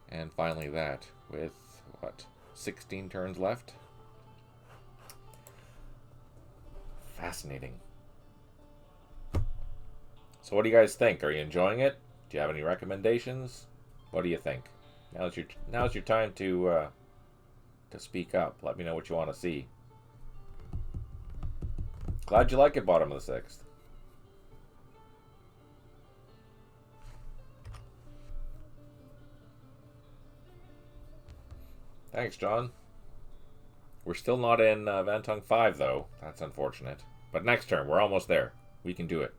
S1: And finally that, with, what, 16 turns left? Fascinating. So what do you guys think? Are you enjoying it? Do you have any recommendations? What do you think? Now's your time to speak up. Let me know what you want to see. Glad you like it, bottom of the 6th. Thanks, John. We're still not in Vantung 5, though. That's unfortunate. But next turn, we're almost there. We can do it.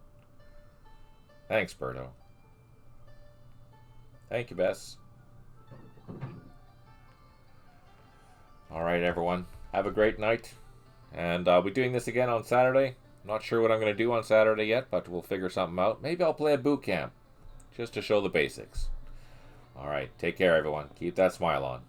S1: Thanks, Berto. Thank you, Bess. Alright, everyone. Have a great night. And I'll be doing this again on Saturday. Not sure what I'm going to do on Saturday yet, but we'll figure something out. Maybe I'll play a boot camp, just to show the basics. Alright, take care, everyone. Keep that smile on.